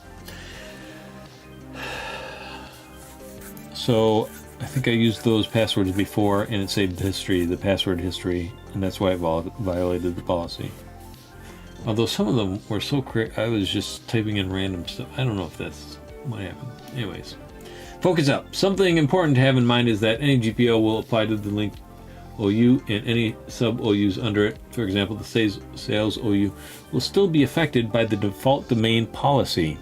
So I think I used those passwords before, and it saved the history, the password history, and that's why it violated the policy. Although some of them were so correct, I was just typing in random stuff. I don't know if that's what happened. Anyways, focus up. Something important to have in mind is that any GPO will apply to the linked OU, and any sub-OUs under it, for example, the sales OU, will still be affected by the default domain policy.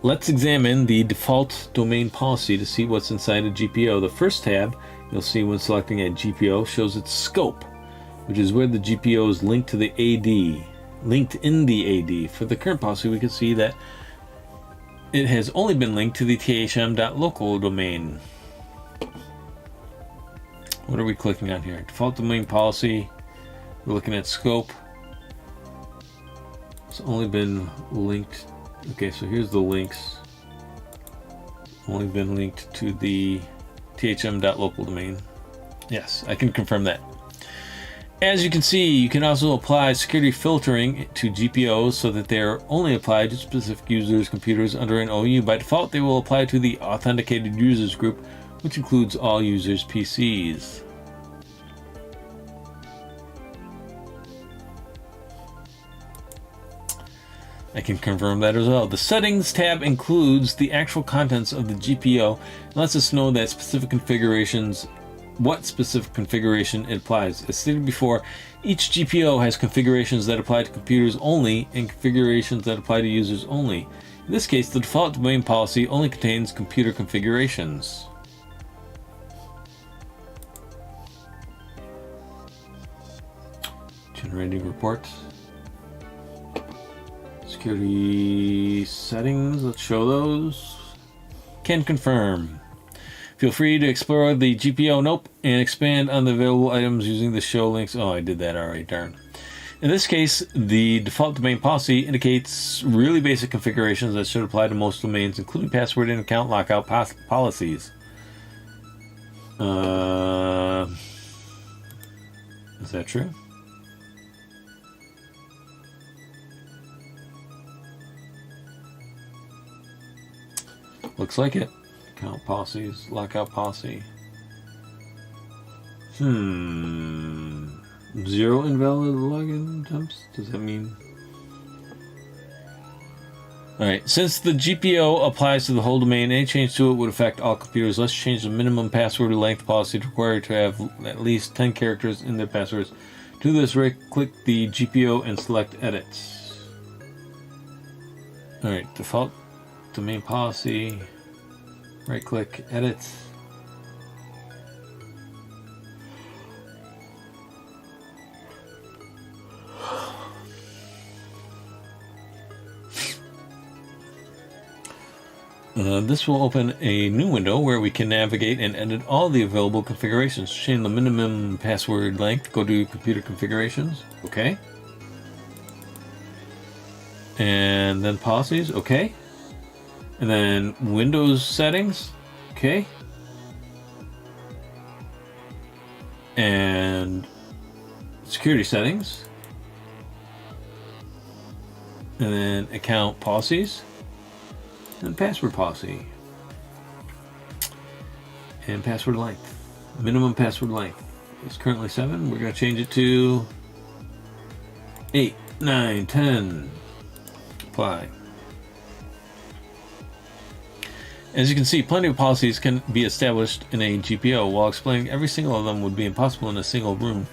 Let's examine the default domain policy to see what's inside a GPO. The first tab you'll see when selecting a GPO shows its scope, which is where the GPO is linked to the AD, linked in the AD. For the current policy, we can see that it has only been linked to the thm.local domain. What are we clicking on here? Default domain policy. We're looking at scope. It's only been linked. Okay, so here's the links. Only been linked to the thm.local domain. Yes, I can confirm that. As you can see, you can also apply security filtering to GPOs so that they are only applied to specific users' computers under an OU. By default, they will apply to the authenticated users group, which includes all users' PCs. I can confirm that as well. The Settings tab includes the actual contents of the GPO and lets us know that what specific configuration it applies. As stated before, each GPO has configurations that apply to computers only and configurations that apply to users only. In this case, the default domain policy only contains computer configurations. Generating reports. Security settings, let's show those. Can confirm. Feel free to explore the GPO NOPE and expand on the available items using the show links. Oh, I did that already, darn. In this case, the default domain policy indicates really basic configurations that should apply to most domains, including password and account lockout policies. Is that true? Looks like it. Account policies, lockout policy. 0 invalid login attempts? Does that mean? Alright, since the GPO applies to the whole domain, any change to it would affect all computers. Let's change the minimum password length policy to require to have at least 10 characters in their passwords. To do this, right-click the GPO and select Edit. Alright, default domain policy. Right click, edit. This will open a new window where we can navigate and edit all the available configurations. Change the minimum password length. Go to computer configurations. Okay. And then policies. Okay. And then Windows settings. Okay. And security settings. And then account policies. And password policy. And password length. Minimum password length is currently 7. We're going to change it to 8, 9, 10. Apply. As you can see, plenty of policies can be established in a GPO. While explaining every single of them would be impossible in a single room,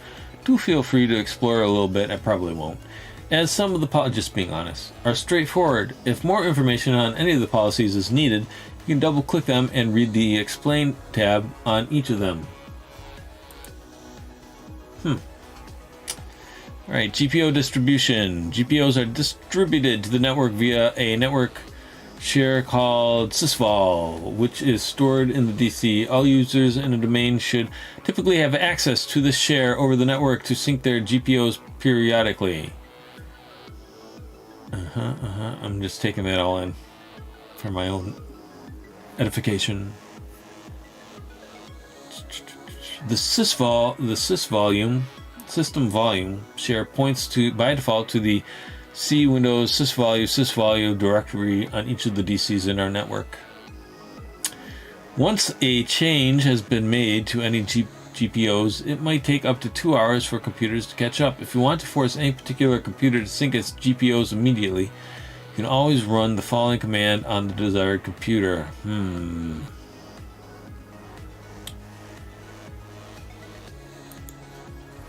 do feel free to explore a little bit. I probably won't. As some of the just being honest, are straightforward. If more information on any of the policies is needed, you can double click them and read the Explain tab on each of them. Alright, GPO distribution. GPOs are distributed to the network via a network share called sysvol, which is stored in the DC. All users in a domain should typically have access to this share over the network to sync their GPOs periodically. I'm just taking that all in for my own edification. The sysvolume system volume share points to by default to the C Windows sysvolume directory on each of the DCs in our network. Once a change has been made to any GPOs, it might take up to 2 hours for computers to catch up. If you want to force any particular computer to sync its GPOs immediately, you can always run the following command on the desired computer.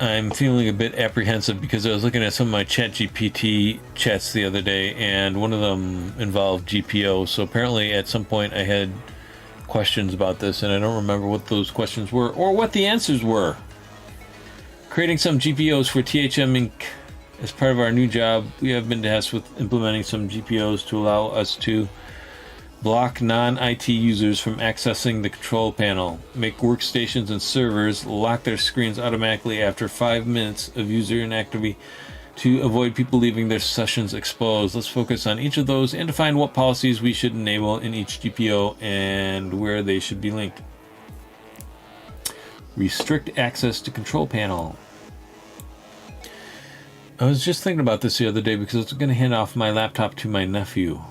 I'm feeling a bit apprehensive because I was looking at some of my ChatGPT chats the other day, and one of them involved GPO. So apparently at some point I had questions about this, and I don't remember what those questions were or what the answers were. Creating some GPOs for THM Inc. As part of our new job, we have been tasked with implementing some GPOs to allow us to block non-IT users from accessing the control panel, make workstations and servers lock their screens automatically after 5 minutes of user inactivity to avoid people leaving their sessions exposed. Let's focus on each of those and define what policies we should enable in each GPO and where they should be linked. Restrict access to control panel. I was just thinking about this the other day because I was going to hand off my laptop to my nephew.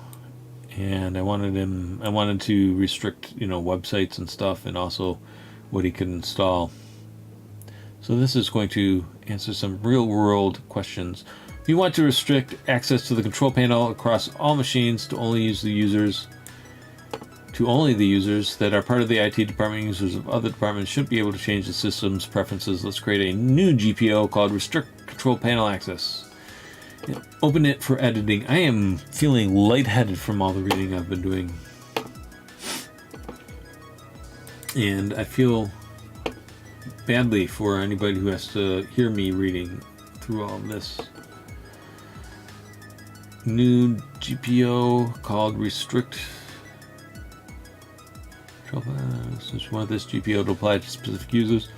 And I wanted to restrict, websites and stuff, and also what he could install. So this is going to answer some real world questions. You want to restrict access to the control panel across all machines to only the users that are part of the IT department. Users of other departments should be able to change the system's preferences. Let's create a new GPO called Restrict Control Panel Access. Open it for editing. I am feeling lightheaded from all the reading I've been doing. And I feel badly for anybody who has to hear me reading through all of this. New GPO called Restrict. Since we want this GPO to apply to specific users.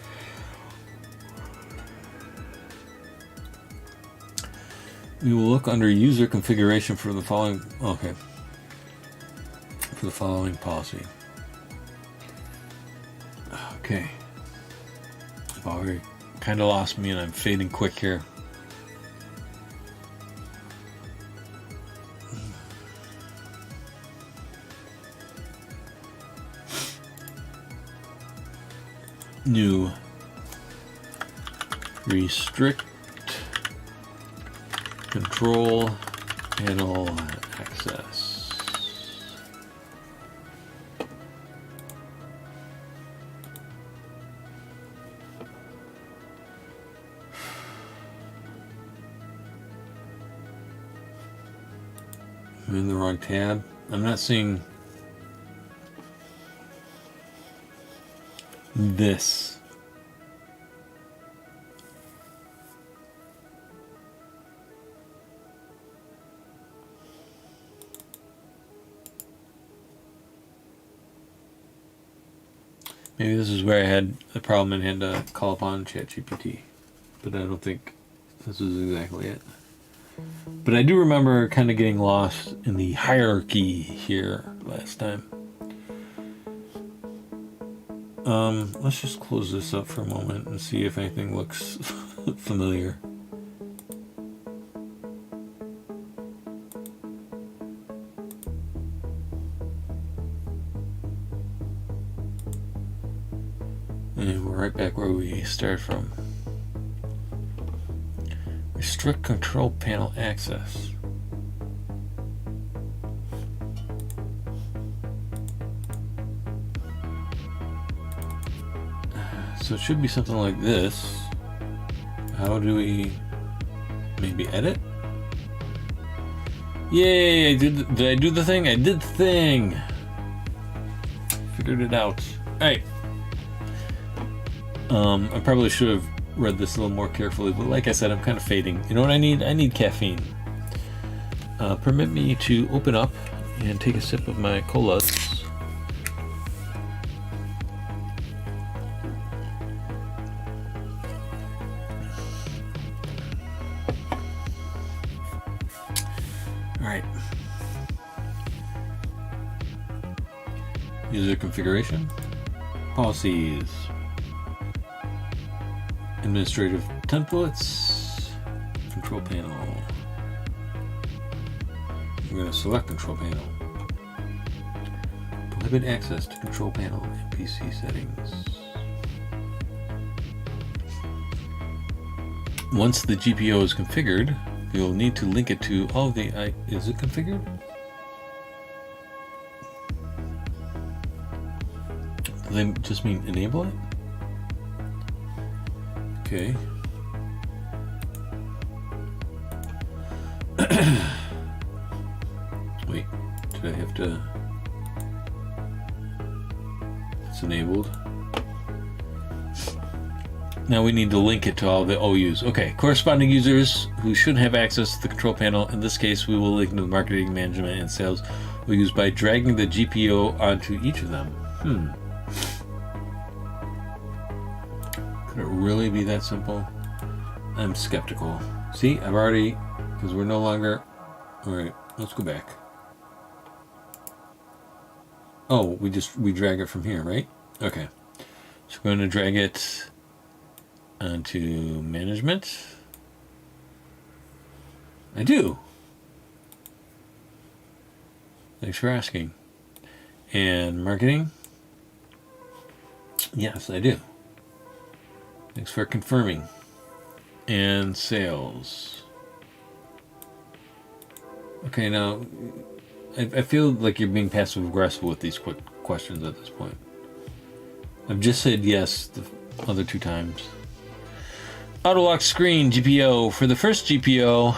We will look under user configuration for the following. For the following policy. Okay. You've already kind of lost me, and I'm fading quick here. New. Restrict control panel access. I'm in the wrong tab. I'm not seeing this. Maybe this is where I had the problem and had to call upon ChatGPT. But I don't think this is exactly it. But I do remember kind of getting lost in the hierarchy here last time. Let's just close this up for a moment and see if anything looks familiar. And we're right back where we started from. Restrict control panel access. So it should be something like this. How do we maybe edit? Yay! Did I do the thing? I did the thing! Figured it out. Alright. I probably should have read this a little more carefully, but like I said, I'm kind of fading. You know what I need? I need caffeine. Permit me to open up and take a sip of my colas. Alright. User configuration. Policies. Administrative templates. Control panel. We're going to select control panel. Prohibit access to control panel and PC settings. Once the GPO is configured, you'll need to link it to all the... Is it configured? Do they just mean enable it? Okay. Wait, did I have to... It's enabled. Now we need to link it to all the OUs. Okay, corresponding users who should have access to the control panel. In this case, we will link to the marketing, management, and sales OUs by dragging the GPO onto each of them. Could it really be that simple? I'm skeptical. See, I've already, because we're no longer... Alright, let's go back. Oh, we drag it from here, right? Okay. So we're going to drag it onto management. I do. Thanks for asking. And marketing? Yes, I do. Thanks for confirming. And sales. Okay, now I feel like you're being passive aggressive with these quick questions at this point. I've just said yes the other two times. Auto lock screen GPO. For the first GPO,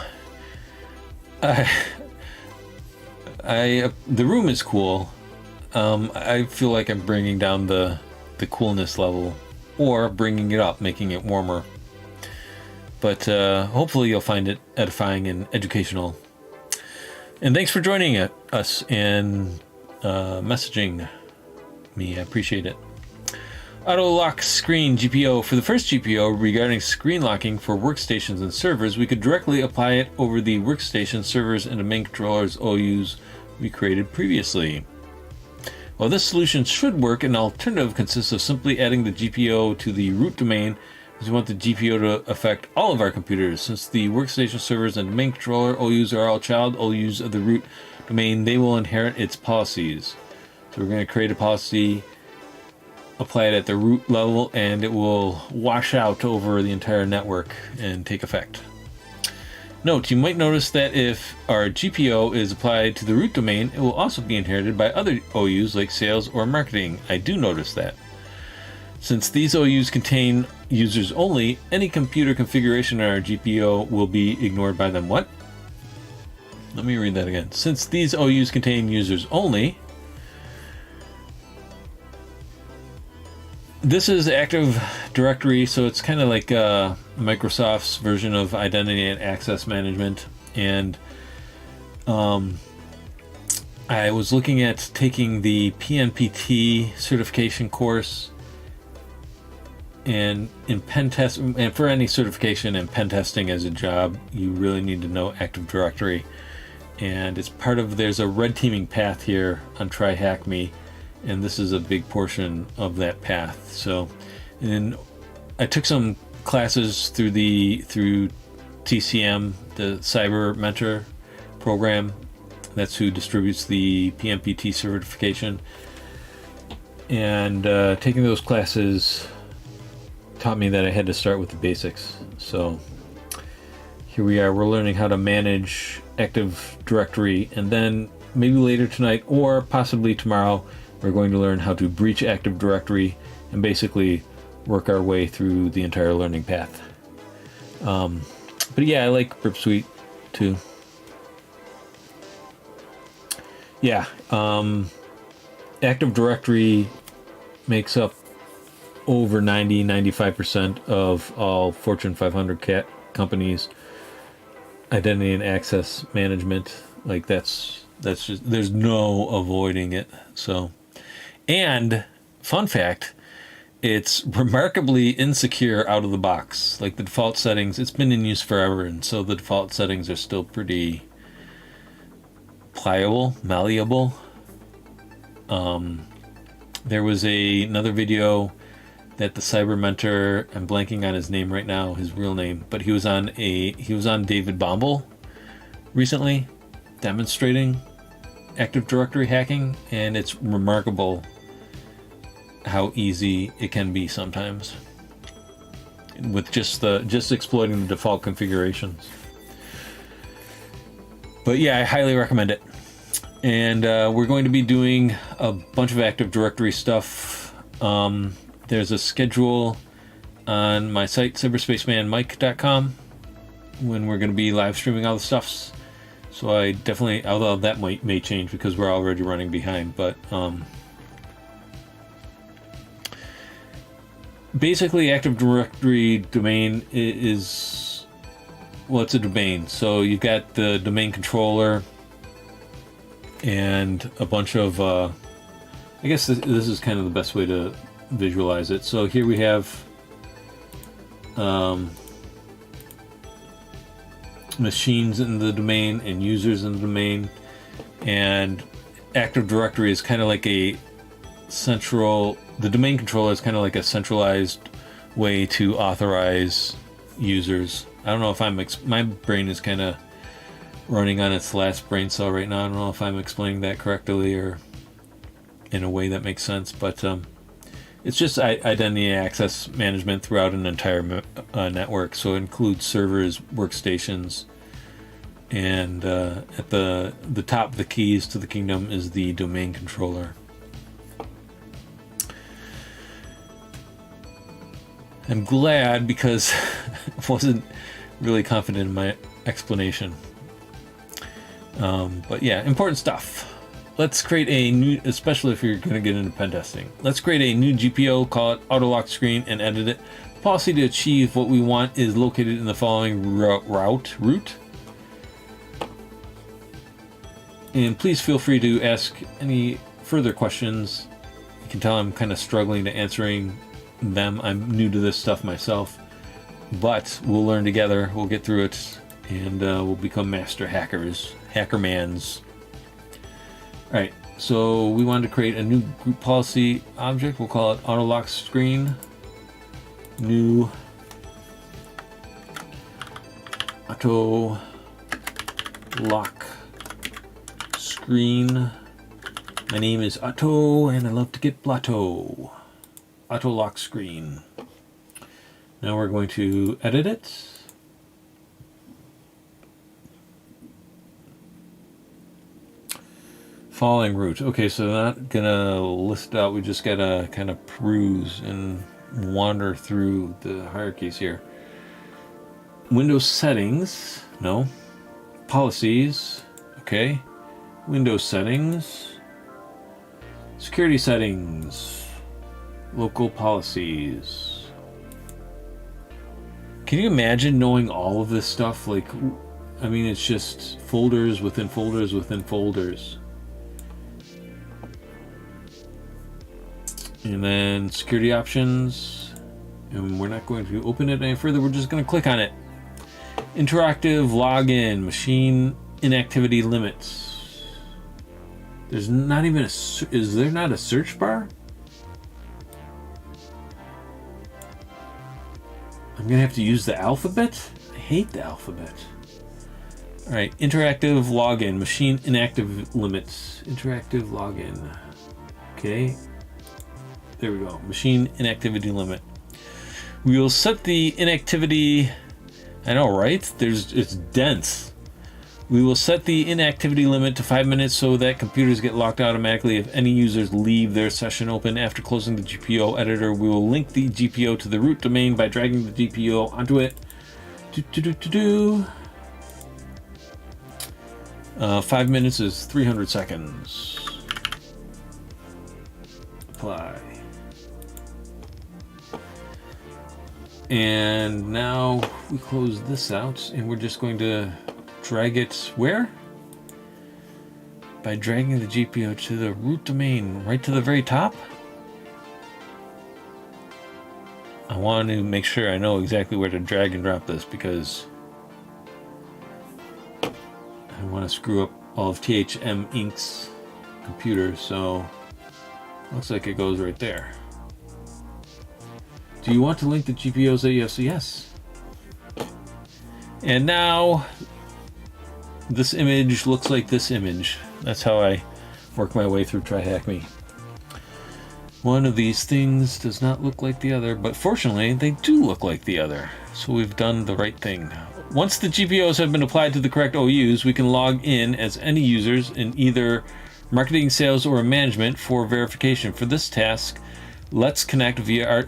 the room is cool. I feel like I'm bringing down the coolness level, or bringing it up, making it warmer. But hopefully you'll find it edifying and educational. And thanks for joining us and messaging me. I appreciate it. Auto lock screen GPO. For the first GPO regarding screen locking for workstations and servers, we could directly apply it over the workstation, servers, and the main controller's OUs we created previously. While this solution should work, an alternative consists of simply adding the GPO to the root domain, as we want the GPO to affect all of our computers. Since the workstation, servers, and main controller OUs are all child OUs of the root domain, they will inherit its policies. So we're going to create a policy, apply it at the root level, and it will wash out over the entire network and take effect. Note, you might notice that if our GPO is applied to the root domain, it will also be inherited by other OUs like sales or marketing. I do notice that. Since these OUs contain users only, any computer configuration on our GPO will be ignored by them. What? Let me read that again. Since these OUs contain users only, this is Active Directory, so it's kind of like Microsoft's version of Identity and Access Management. And I was looking at taking the PNPT certification course, And in pen test, and for any certification and pen testing as a job, you really need to know Active Directory. And it's part of, there's a red teaming path here on Tryhackme, and this is a big portion of that path. So, and I took some classes through TCM, the Cyber Mentor program. That's who distributes the PMPT certification. And taking those classes taught me that I had to start with the basics. So here we are, we're learning how to manage Active Directory, and then maybe later tonight or possibly tomorrow, we're going to learn how to breach Active Directory and basically work our way through the entire learning path. But yeah, I like Burp Suite too. Yeah, Active Directory makes up over 95% of all Fortune 500 companies' identity and access management. Like that's just, there's no avoiding it. So, and fun fact, it's remarkably insecure out of the box. Like the default settings, it's been in use forever, and so the default settings are still pretty pliable, malleable. There was another video that the Cyber Mentor, I'm blanking on his name right now, his real name, but he was on David Bombal recently demonstrating Active Directory hacking, and it's remarkable how easy it can be sometimes with just exploiting the default configurations. But yeah, I highly recommend it. And we're going to be doing a bunch of Active Directory stuff. There's a schedule on my site, cyberspacemanmike.com, when we're going to be live streaming all the stuffs. So I definitely, although that may change because we're already running behind, but basically Active Directory domain is, well, it's a domain. So you've got the domain controller and a bunch of, I guess this is kind of the best way to visualize it. So here we have machines in the domain and users in the domain, and Active Directory is kind of like a central, the domain controller is kind of like a centralized way to authorize users. I don't know if my brain is kind of running on its last brain cell right now. I don't know if I'm explaining that correctly or in a way that makes sense, but it's just identity and access management throughout an entire network. So it includes servers, workstations, and at the top of the keys to the kingdom is the domain controller. I'm glad because I wasn't really confident in my explanation. But yeah, important stuff. Let's create a new, especially if you're going to get into pen testing. Let's create a new GPO, call it auto lock screen, and edit it. Policy to achieve what we want is located in the following route. And please feel free to ask any further questions. You can tell I'm kind of struggling to answering them. I'm new to this stuff myself, but we'll learn together. We'll get through it, and we'll become master hackers, hackermans. All right, so we wanted to create a new group policy object. We'll call it auto lock screen. New auto lock screen. My name is Otto, and I love to get blotto. Auto lock screen. Now we're going to edit it. Following route. Okay, so not gonna list out. We just gotta kind of peruse and wander through the hierarchies here. Windows settings. No. Policies. Okay. Windows settings. Security settings. Local policies. Can you imagine knowing all of this stuff? Like, I mean, it's just folders within folders within folders. And then security options, And we're not going to open it any further. We're just going to click on it. Interactive login, machine inactivity limits. There's not even is there not a search bar? I'm gonna have to use the alphabet? I hate the alphabet. Alright, interactive login, machine inactive limits. Interactive login. Okay. There we go. Machine inactivity limit. We will set the inactivity. I know, right? It's dense. We will set the inactivity limit to 5 minutes so that computers get locked automatically if any users leave their session open. After closing the GPO editor, we will link the GPO to the root domain by dragging the GPO onto it. 5 minutes is 300 seconds. Apply. And now we close this out and we're just going to drag it where? By dragging the GPO to the root domain, right to the very top? I want to make sure I know exactly where to drag and drop this because I want to screw up all of THM Inc.'s computers, so looks like it goes right there. Do you want to link the GPOs AES? Yes. And now this image looks like this image. That's how I work my way through Tryhackme. One of these things does not look like the other, but fortunately they do look like the other. So we've done the right thing. Once the GPOs have been applied to the correct OUs, we can log in as any users in either marketing, sales, or management for verification. For this task, let's connect via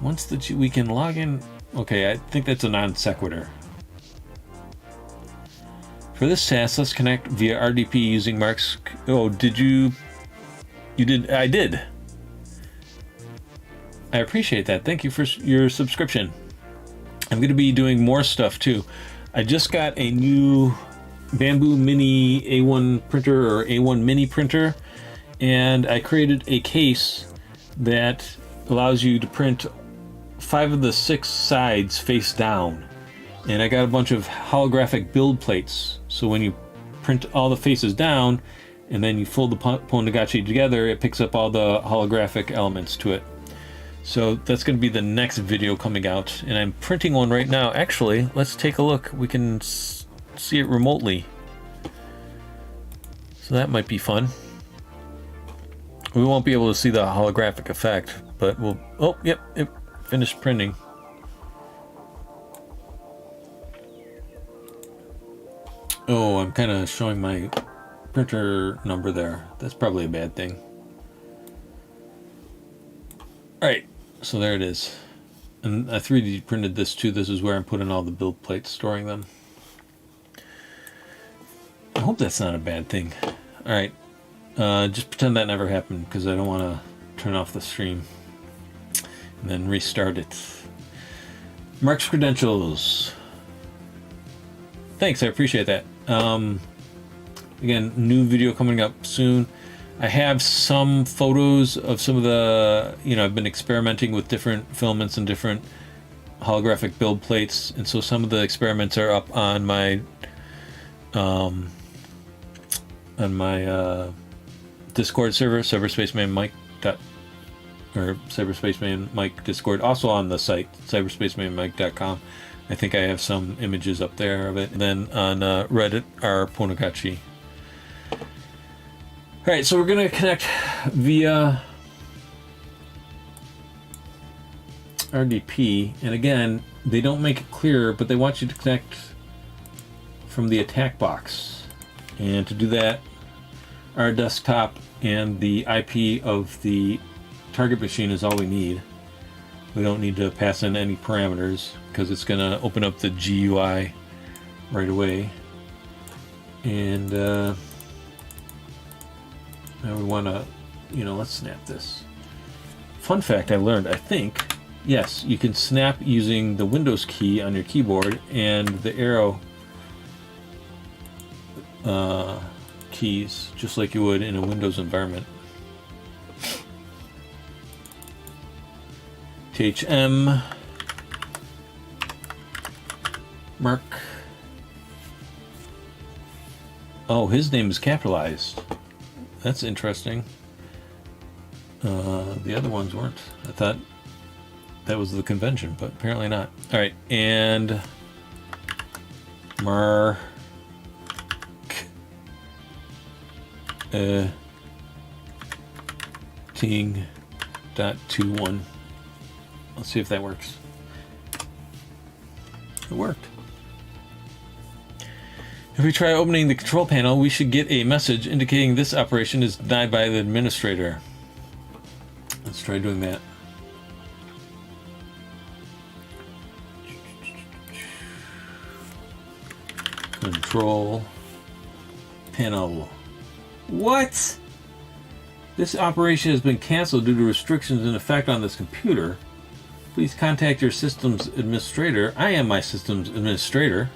Once we can log in. Okay, I think that's a non sequitur. For this task, let's connect via RDP using Mark's. Oh, did you? You did. I did. I appreciate that. Thank you for your subscription. I'm going to be doing more stuff too. I just got a new Bamboo Mini A1 printer or A1 Mini printer, and I created a case that allows you to print 5 of the 6 sides face down. And I got a bunch of holographic build plates. So when you print all the faces down and then you fold the Ponagachi together, it picks up all the holographic elements to it. So that's going to be the next video coming out. And I'm printing one right now. Actually, let's take a look. We can see it remotely. So that might be fun. We won't be able to see the holographic effect, but we'll... Oh, yep, it finished printing. Oh, I'm kind of showing my printer number there. That's probably a bad thing. Alright, so there it is. And I 3D printed this too. This is where I'm putting all the build plates, storing them. I hope that's not a bad thing. Alright, just pretend that never happened because I don't want to turn off the stream. And then restart it. Mark's credentials. Thanks, I appreciate that. Again, new video coming up soon. I have some photos of some of the, I've been experimenting with different filaments and different holographic build plates, and so some of the experiments are up on my Discord server, Cyberspaceman Mike Discord, also on the site cyberspacemanmike.com. I think I have some images up there of it. And then on Reddit are Ponagachi. Alright, so we're going to connect via RDP. And again, they don't make it clear, but they want you to connect from the attack box. And to do that, our desktop and the IP of the target machine is all we need. We don't need to pass in any parameters because it's going to open up the GUI right away. And now we want to, let's snap this. Fun fact I learned, I think, yes, you can snap using the Windows key on your keyboard and the arrow keys, just like you would in a Windows environment. THM Mark. Oh, his name is capitalized. That's interesting. The other ones weren't. I thought that was the convention, but apparently not. All right, and Mark ting.21. Let's see if that works. It worked. If we try opening the control panel, we should get a message indicating this operation is denied by the administrator. Let's try doing that. Control panel. What? This operation has been canceled due to restrictions in effect on this computer. Please contact your system's administrator. I am my system's administrator.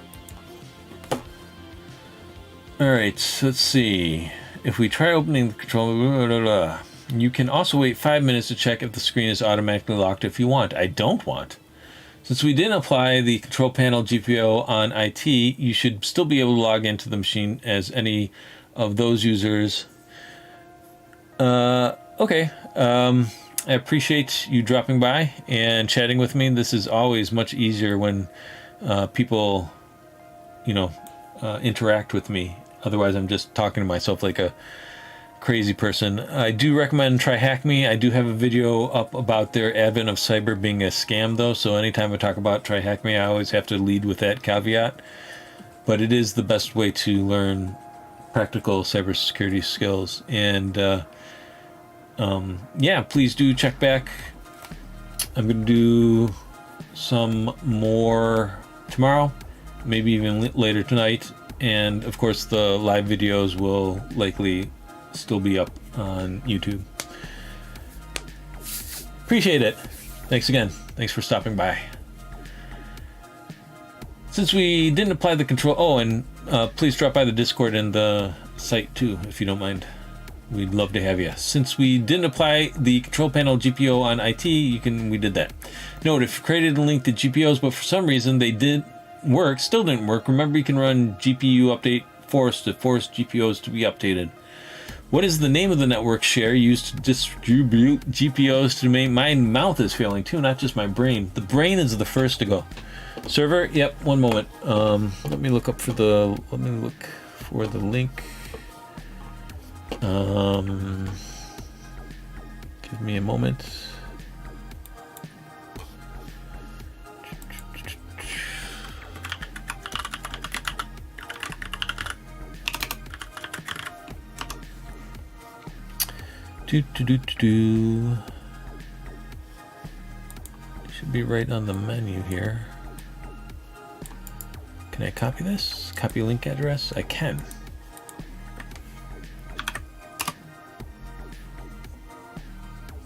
Alright, so let's see. If we try opening the control... You can also wait 5 minutes to check if the screen is automatically locked if you want. I don't want. Since we didn't apply the control panel GPO on IT, you should still be able to log into the machine as any of those users. Okay. I appreciate you dropping by and chatting with me. This is always much easier when people, interact with me. Otherwise, I'm just talking to myself like a crazy person. I do recommend Tryhackme. I do have a video up about their advent of cyber being a scam, though. So anytime I talk about Tryhackme, I always have to lead with that caveat. But it is the best way to learn practical cybersecurity skills. And yeah, please do check back. I'm going to do some more tomorrow, maybe even later tonight. And of course, the live videos will likely still be up on YouTube. Appreciate it. Thanks again. Thanks for stopping by. Since we didn't apply the control... Oh, and please drop by the Discord and the site too, if you don't mind. We'd love to have you. Since we didn't apply the control panel GPO on IT, we did that. Note, if you created a link to GPOs, but for some reason they still didn't work, remember you can run GPU update force to force GPOs to be updated. What is the name of the network share used to distribute GPOs to domain? My mouth is failing too, not just my brain. The brain is the first to go. Server? Yep, one moment. Let me look for the link. Give me a moment. Should be right on the menu here. Can I copy this? Copy link address? I can.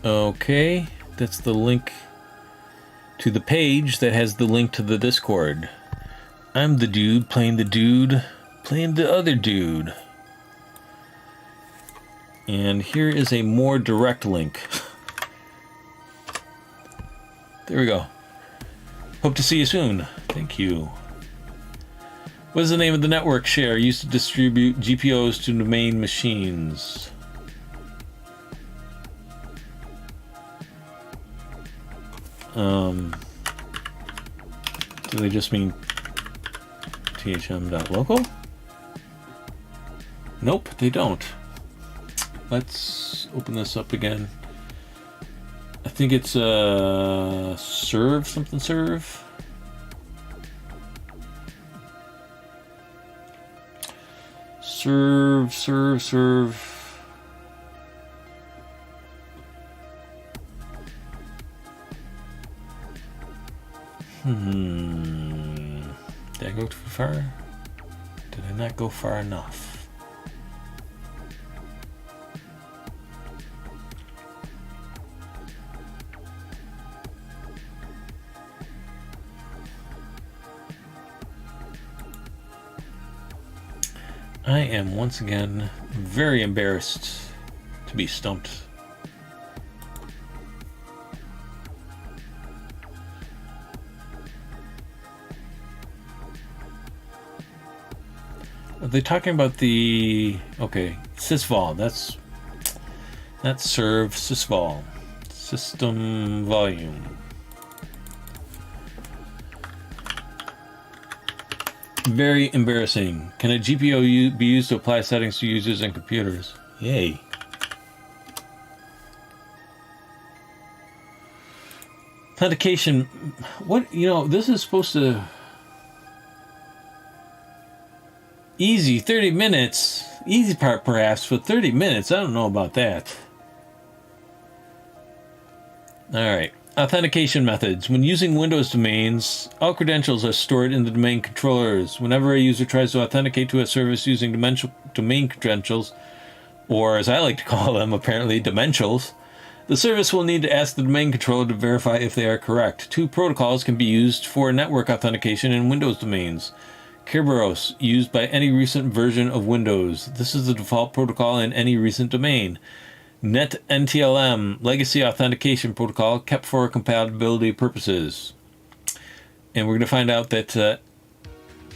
Okay, that's the link to the page that has the link to the Discord. I'm the dude playing the other dude. And here is a more direct link. There we go. Hope to see you soon. Thank you. What is the name of the network share used to distribute GPOs to domain machines? Do they just mean thm.local? Nope, they don't. Let's open this up again. I think it's serve. Serve. Did I go too far? Did I not go far enough? I am once again very embarrassed to be stumped. Are they talking about the... Okay, sysvol. That's serve sysvol. System volume. Very embarrassing. Can a GPO be used to apply settings to users and computers? Yay. Authentication. What, you know, this is supposed to... Easy, 30 minutes. Easy part, perhaps, but 30 minutes, I don't know about that. Alright. Authentication methods. When using Windows domains, all credentials are stored in the domain controllers. Whenever a user tries to authenticate to a service using domain credentials, or as I like to call them, apparently, dementials, the service will need to ask the domain controller to verify if they are correct. Two protocols can be used for network authentication in Windows domains. Kerberos, used by any recent version of Windows. This is the default protocol in any recent domain. NetNTLM, legacy authentication protocol, kept for compatibility purposes. And we're going to find out that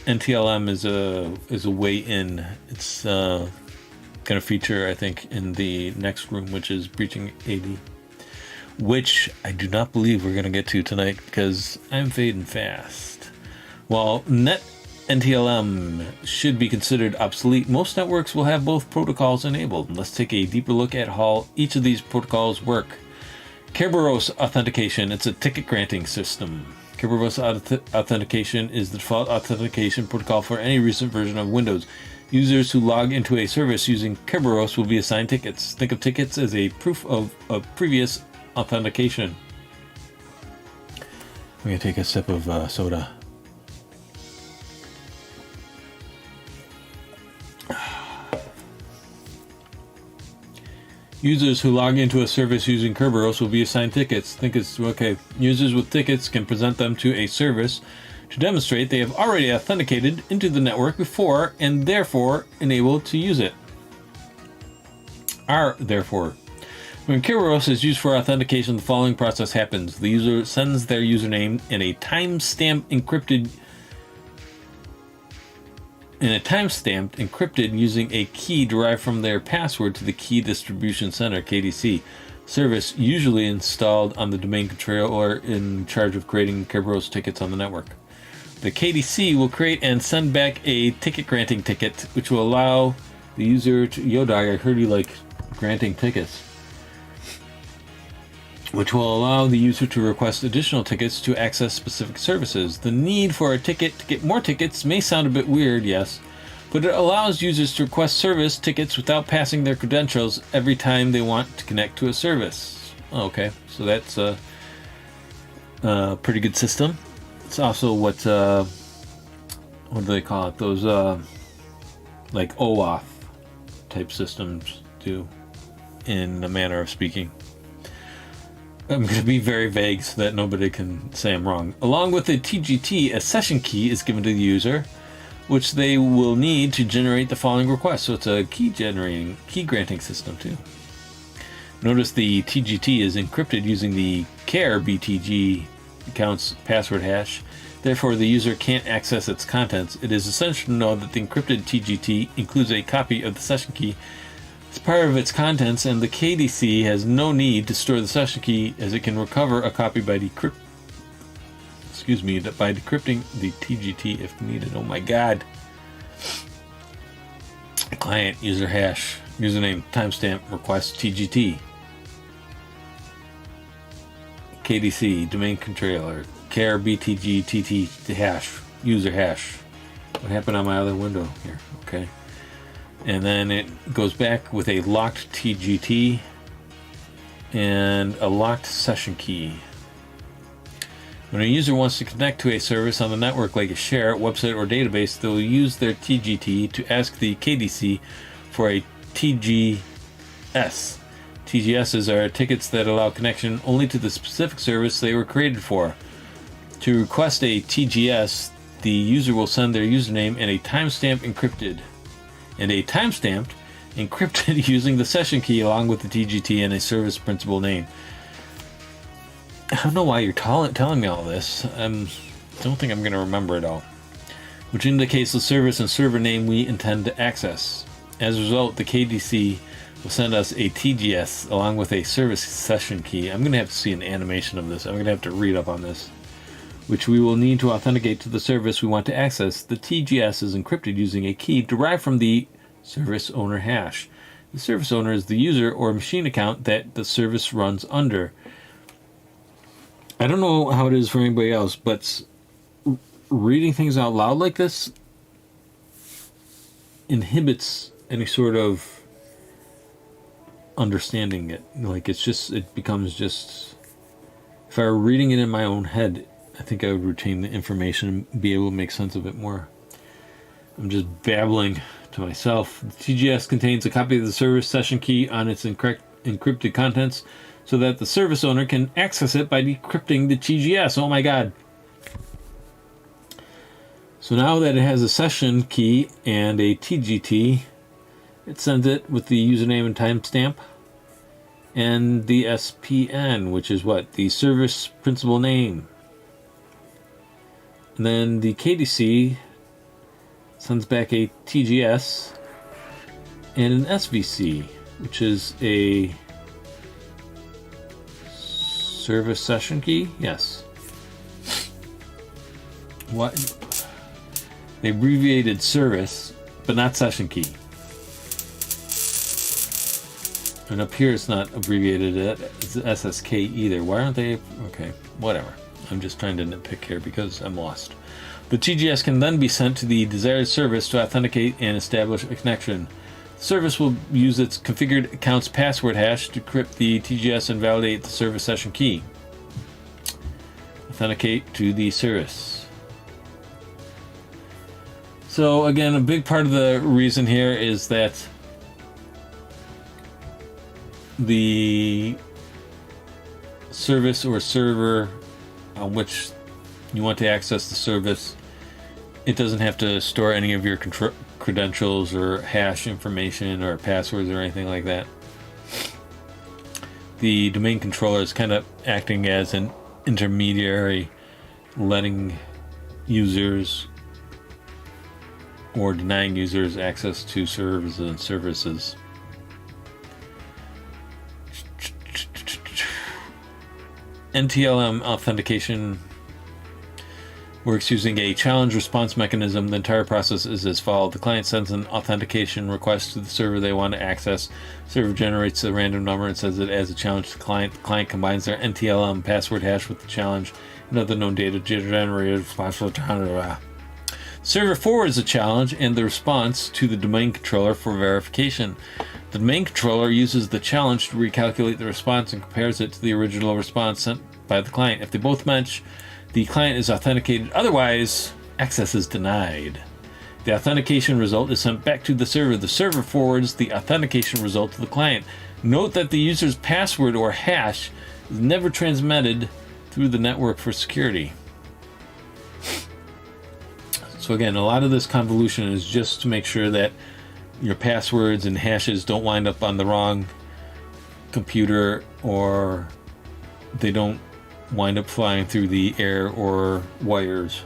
NTLM is a way in. It's going to feature, I think, in the next room, which is Breaching 80, which I do not believe we're going to get to tonight because I'm fading fast. While NTLM should be considered obsolete, most networks will have both protocols enabled. Let's take a deeper look at how each of these protocols work. Kerberos authentication. It's a ticket granting system. Kerberos authentication is the default authentication protocol for any recent version of Windows. Users who log into a service using Kerberos will be assigned tickets. Think of tickets as a proof of previous authentication. I'm going to take a sip of soda. Users who log into a service using Kerberos will be assigned tickets. Think it's okay. Users with tickets can present them to a service to demonstrate they have already authenticated into the network before and therefore enabled to use it. Therefore. When Kerberos is used for authentication, the following process happens. The user sends their username in a timestamp encrypted using a key derived from their password to the Key Distribution Center, KDC, service usually installed on the domain controller in charge of creating Kerberos tickets on the network. The KDC will create and send back a ticket granting ticket, which will allow the user to... Yo, dog, I heard you like granting tickets. Which will allow the user to request additional tickets to access specific services. The need for a ticket to get more tickets may sound a bit weird, yes, but it allows users to request service tickets without passing their credentials every time they want to connect to a service. Okay, so that's a pretty good system. It's also what do they call it? Those like OAuth type systems do, in a manner of speaking. I'm going to be very vague so that nobody can say I'm wrong. Along with the TGT, a session key is given to the user, which they will need to generate the following request. So it's a key granting system too. Notice the TGT is encrypted using the care BTG account's password hash. Therefore, the user can't access its contents. It is essential to know that the encrypted TGT includes a copy of the session key as part of its contents, and the KDC has no need to store the session key as it can recover a copy by decrypting the TGT if needed. Oh my god. Client user hash username timestamp request TGT. KDC domain controller care BTG TT hash user hash. What happened on my other window here? Okay. And then it goes back with a locked TGT and a locked session key. When a user wants to connect to a service on the network like a share, website, or database, they will use their TGT to ask the KDC for a TGS. TGSs are tickets that allow connection only to the specific service they were created for. To request a TGS, the user will send their username and a timestamp encrypted using the session key along with the TGT and a service principal name. I don't know why you're telling me all this. I don't think I'm going to remember it all. which indicates the service and server name we intend to access. As a result, the KDC will send us a TGS along with a service session key. I'm going to have to see an animation of this. I'm going to have to read up on this, which we will need to authenticate to the service we want to access. The TGS is encrypted using a key derived from the service owner hash. The service owner is the user or machine account that the service runs under. I don't know how it is for anybody else, but reading things out loud like this inhibits any sort of understanding it. Like, it becomes just, if I were reading it in my own head, I think I would retain the information and be able to make sense of it more. I'm just babbling to myself. The TGS contains a copy of the service session key on its encrypted contents so that the service owner can access it by decrypting the TGS. Oh my god. So now that it has a session key and a TGT, it sends it with the username and timestamp and the SPN, which is what? The service principal name. And then the KDC sends back a TGS and an SVC, which is a service session key. Yes. What? They abbreviated service, but not session key. And up here it's not abbreviated it's SSK either. Why aren't they? Okay, whatever. I'm just trying to nitpick here because I'm lost. The TGS can then be sent to the desired service to authenticate and establish a connection. The service will use its configured account's password hash to decrypt the TGS and validate the service session key. Authenticate to the service. So again, a big part of the reason here is that the service or server on which you want to access the service, it doesn't have to store any of your credentials or hash information or passwords or anything like that. The domain controller is kind of acting as an intermediary, letting users or denying users access to servers and services. NTLM authentication works using a challenge response mechanism. The entire process is as follows. The client sends an authentication request to the server they want to access. The server generates a random number and sends it as a challenge to the client. The client combines their NTLM password hash with the challenge and other known data generated. The server forwards the challenge and the response to the domain controller for verification. The domain controller uses the challenge to recalculate the response and compares it to the original response sent by the client. If they both match, the client is authenticated. Otherwise, access is denied. The authentication result is sent back to the server. The server forwards the authentication result to the client. Note that the user's password or hash is never transmitted through the network for security. So again, a lot of this convolution is just to make sure that your passwords and hashes don't wind up on the wrong computer, or they don't wind up flying through the air or wires.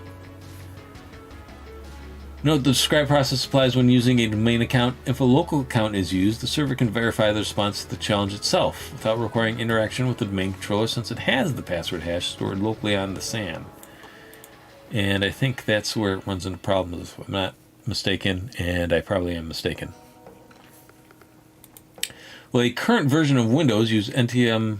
Note the described process applies when using a domain account. If a local account is used, the server can verify the response to the challenge itself without requiring interaction with the domain controller, since it has the password hash stored locally on the SAN. And I think that's where it runs into problems, if I'm not mistaken, and I probably am mistaken. Well, a current version of Windows uses NTM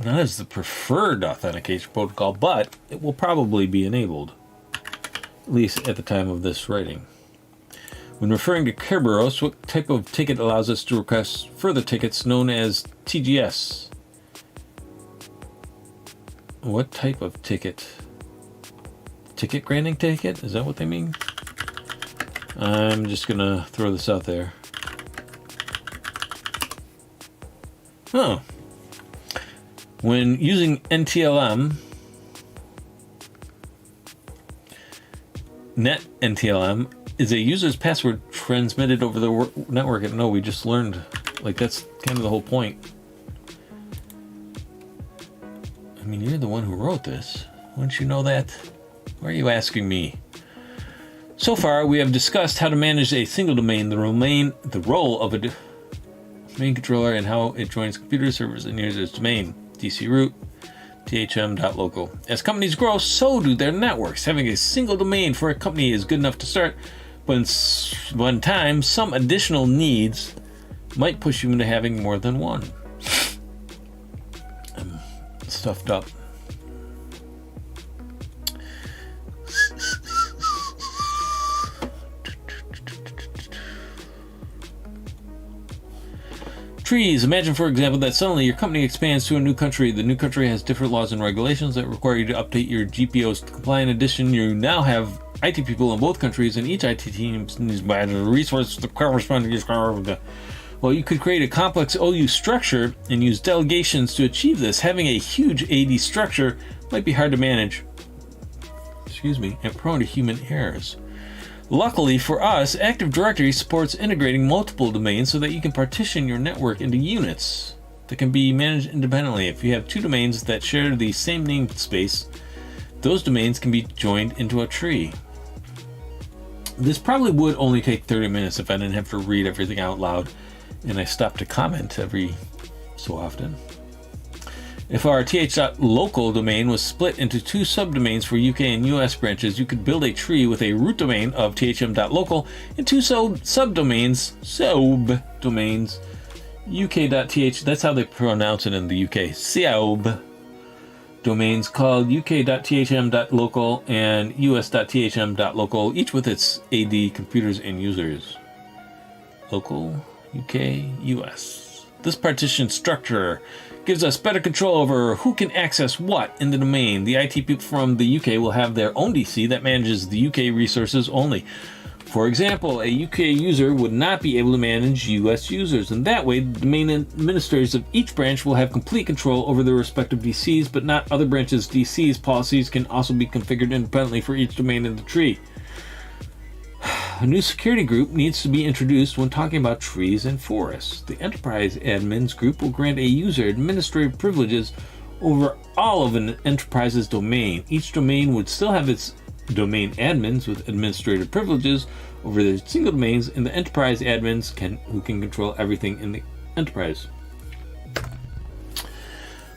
not as the preferred authentication protocol, but it will probably be enabled, at least at the time of this writing. When referring to Kerberos, what type of ticket allows us to request further tickets known as TGS? What type of ticket? Ticket granting ticket? Is that what they mean? I'm just gonna throw this out there. Oh. When using NTLM, net NTLM is a user's password transmitted over the network. And no, we just learned, like, that's kind of the whole point. I mean, you're the one who wrote this. Wouldn't you know that? Why are you asking me? So far, we have discussed how to manage a single domain, the role of a domain controller, and how it joins computer servers and users' domain, DC root, thm.local. As companies grow, so do their networks. Having a single domain for a company is good enough to start, but one time, some additional needs might push you into having more than one. I'm stuffed up. Trees. Imagine, for example, that suddenly your company expands to a new country. The new country has different laws and regulations that require you to update your GPOs to comply. In addition, you now have IT people in both countries, and each IT team needs resources to correspond to each. Well, you could create a complex OU structure and use delegations to achieve this. Having a huge AD structure might be hard to manage. And prone to human errors. Luckily for us, Active Directory supports integrating multiple domains so that you can partition your network into units that can be managed independently. If you have two domains that share the same namespace, those domains can be joined into a tree. This probably would only take 30 minutes if I didn't have to read everything out loud and I stopped to comment every so often. If our th.local domain was split into two subdomains for UK and US branches, you could build a tree with a root domain of thm.local and two subdomains, uk.th, that's how they pronounce it in the UK, sob domains called uk.thm.local and us.thm.local, each with its AD computers and users. Local, UK, US. This partition structure gives us better control over who can access what in the domain. The IT people from the UK will have their own DC that manages the UK resources only. For example, a UK user would not be able to manage US users, and that way the domain administrators of each branch will have complete control over their respective DCs, but not other branches' DCs. Policies can also be configured independently for each domain in the tree. A new security group needs to be introduced when talking about trees and forests. The Enterprise Admins group will grant a user administrative privileges over all of an enterprise's domain. Each domain would still have its domain admins with administrative privileges over their single domains, and the Enterprise Admins who can control everything in the enterprise.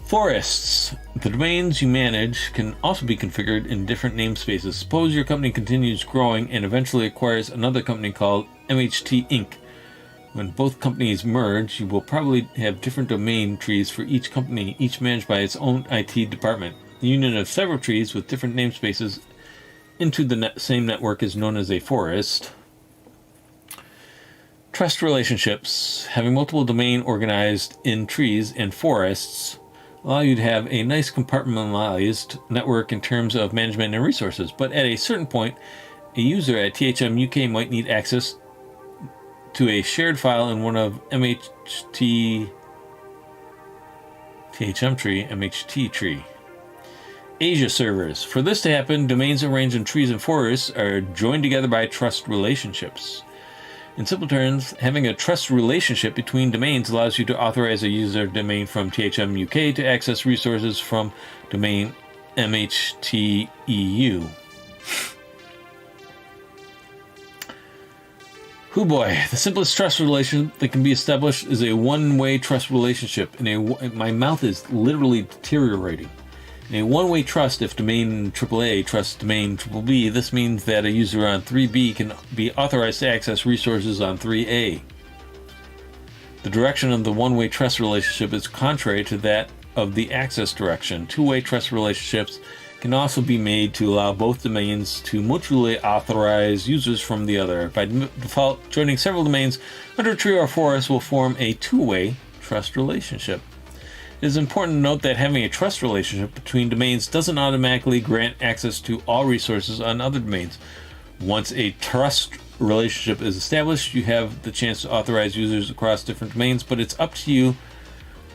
Forests. The domains you manage can also be configured in different namespaces. Suppose your company continues growing and eventually acquires another company called MHT Inc. When both companies merge, you will probably have different domain trees for each company, each managed by its own IT department. The union of several trees with different namespaces into the same network is known as a forest. Trust relationships. Having multiple domain organized in trees and forests allow you to have a nice compartmentalized network in terms of management and resources, but at a certain point, a user at THM UK might need access to a shared file in one of THM tree, MHT tree. Asia servers. For this to happen, domains arranged in trees and forests are joined together by trust relationships. In simple terms, having a trust relationship between domains allows you to authorize a user domain from THM UK to access resources from domain MHT EU. Hoo boy, the simplest trust relation that can be established is a one-way trust relationship. My mouth is literally deteriorating. In a one-way trust, if domain AAA trusts domain BBB, this means that a user on 3B can be authorized to access resources on 3A. The direction of the one-way trust relationship is contrary to that of the access direction. Two-way trust relationships can also be made to allow both domains to mutually authorize users from the other. By default, joining several domains under a tree or forest will form a two-way trust relationship. It is important to note that having a trust relationship between domains doesn't automatically grant access to all resources on other domains. Once a trust relationship is established, you have the chance to authorize users across different domains, but it's up to you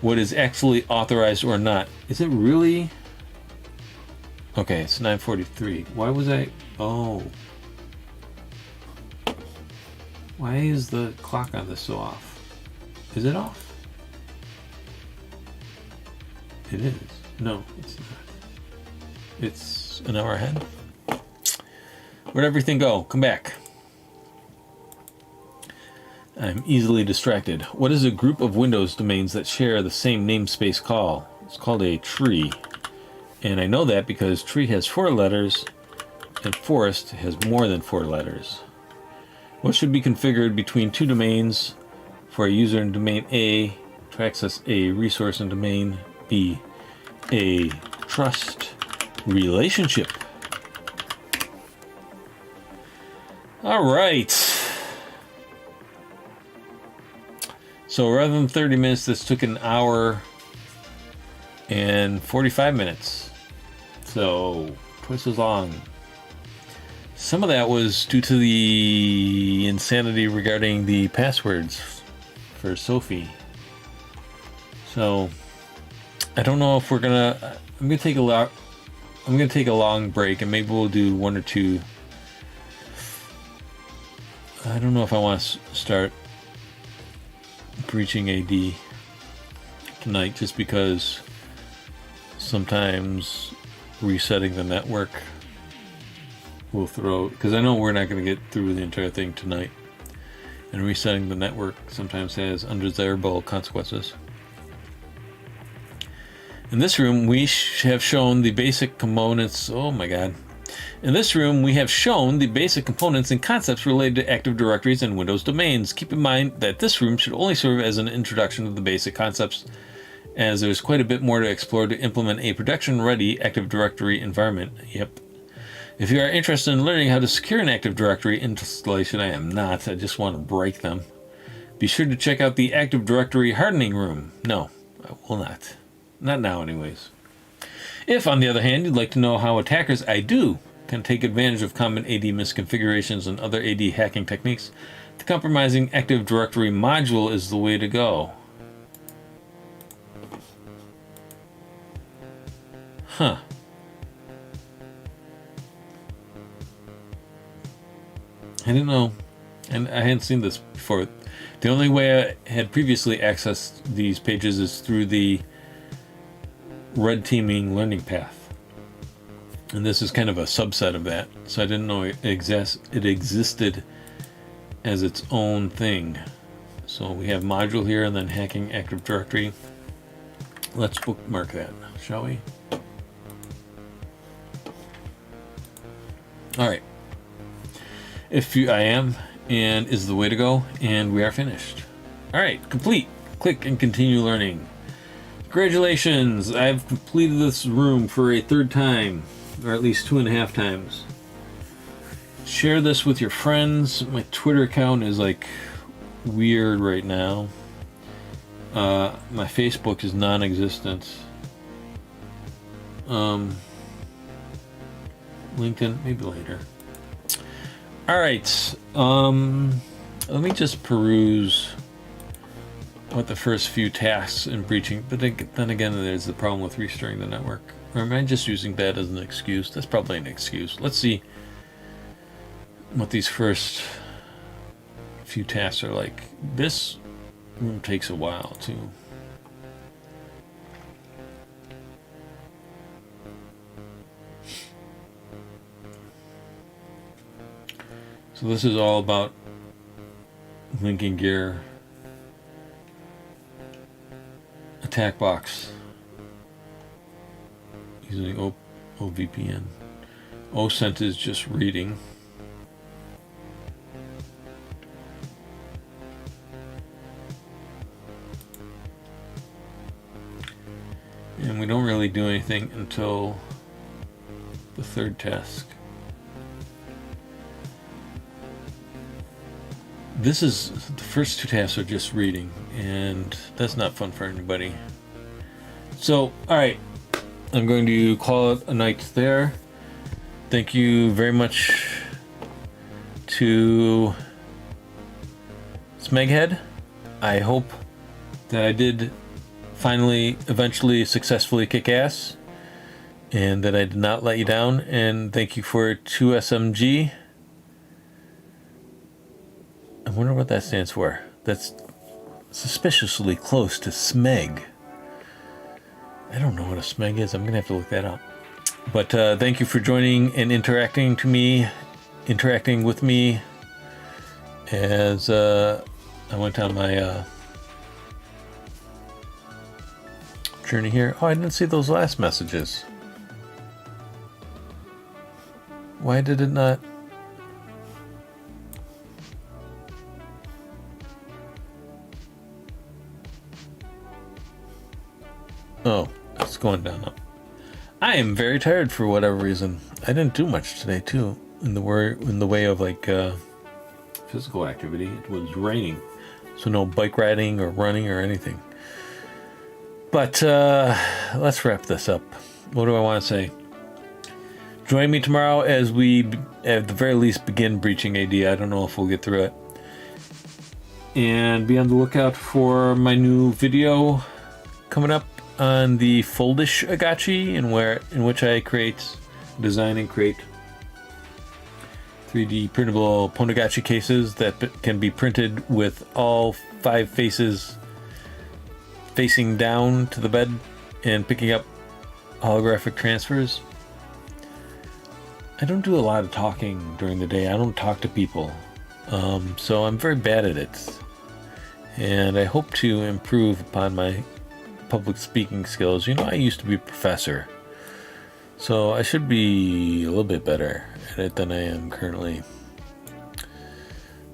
what is actually authorized or not. Is it really? Okay, it's 9:43. Why was I? Oh. Why is the clock on this so off? Is it off? It is. No, it's not. It's an hour ahead. Where'd everything go? Come back. I'm easily distracted. What is a group of Windows domains that share the same namespace call? It's called a tree. And I know that because tree has 4 letters and forest has more than 4 letters. What should be configured between 2 domains for a user in domain A to access a resource in domain B? A trust relationship. All right. So rather than 30 minutes, this took an hour and 45 minutes. So twice as long. Some of that was due to the insanity regarding the passwords for Sophie. So I don't know if we're gonna. I'm gonna take a long break, and maybe we'll do 1 or 2. I don't know if I want to start breaching AD tonight, just because sometimes resetting the network will throw, because I know we're not going to get through the entire thing tonight, and resetting the network sometimes has undesirable consequences. In this room we have shown the basic components. Oh my god. In this room, we have shown the basic components and concepts related to Active Directories and Windows domains. Keep in mind that this room should only serve as an introduction to the basic concepts, as there's quite a bit more to explore to implement a production-ready Active Directory environment. Yep. If you are interested in learning how to secure an Active Directory installation, I am not. I just want to break them. Be sure to check out the Active Directory hardening room. No, I will not. Not now, anyways. If, on the other hand, you'd like to know how attackers can take advantage of common AD misconfigurations and other AD hacking techniques, the compromising Active Directory module is the way to go. Huh. I didn't know, and I hadn't seen this before. The only way I had previously accessed these pages is through the red teaming learning path. And this is kind of a subset of that, so I didn't know it existed as its own thing. So we have module here and then hacking Active Directory. Let's bookmark that, shall we? Alright. I am, and is the way to go, and we are finished. Alright, complete. Click and continue learning. Congratulations, I've completed this room for a 3rd time, or at least 2.5 times. Share this with your friends. My Twitter account is like weird right now. My Facebook is non-existent. LinkedIn, maybe later. Alright, let me just peruse what the first few tasks in breaching, but then again, there's the problem with restoring the network. Or am I just using that as an excuse? That's probably an excuse. Let's see what these first few tasks are like. This room takes a while too. So this is all about linking gear, attack box, using OVPN. OSENT is just reading. And we don't really do anything until the 3rd task. This is, the first 2 tasks are just reading, and that's not fun for anybody. So, alright, I'm going to call it a night there. Thank you very much to Smeghead. I hope that I did finally, eventually, successfully kick ass, and that I did not let you down. And thank you for 2SMG. I wonder what that stands for. That's suspiciously close to SMEG. I don't know what a SMEG is. I'm going to have to look that up. But thank you for joining and interacting to me interacting with me as I went on my journey here. Oh, I didn't see those last messages. Why did it not? Oh, it's going down now. I am very tired for whatever reason. I didn't do much today too, in the way of like physical activity. It was raining, so no bike riding or running or anything. But let's wrap this up. What do I want to say? Join me tomorrow as we, at the very least, begin breaching AD. I don't know if we'll get through it. And be on the lookout for my new video coming up on the Foldish Agachi, in which I design and create 3D printable Ponagachi cases that can be printed with all 5 faces facing down to the bed and picking up holographic transfers. I don't do a lot of talking during the day. I don't talk to people, so I'm very bad at it, and I hope to improve upon my public speaking skills. You know, I used to be a professor, so I should be a little bit better at it than I am currently.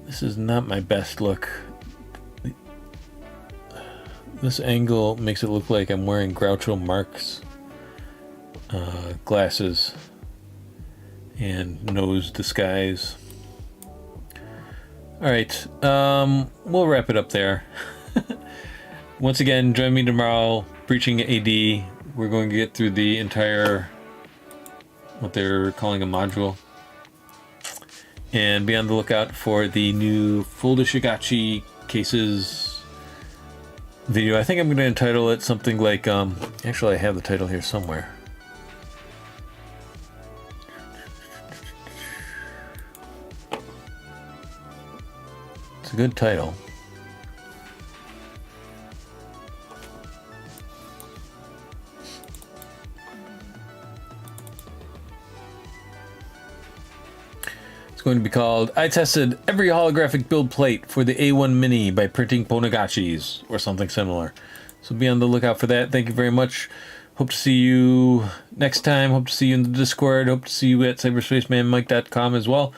This is not my best look. This angle makes it look like I'm wearing Groucho Marx glasses and nose disguise. Alright, we'll wrap it up there. Once again, join me tomorrow, Breaching AD. We're going to get through the entire, what they're calling a module. And be on the lookout for the new Foldish Agachi cases video. I think I'm going to entitle it something like, actually I have the title here somewhere. It's a good title. It's going to be called, I tested every holographic build plate for the A1 Mini by printing Ponagachis, or something similar. So be on the lookout for that. Thank you very much. Hope to see you next time. Hope to see you in the Discord. Hope to see you at cyberspacemanmike.com as well.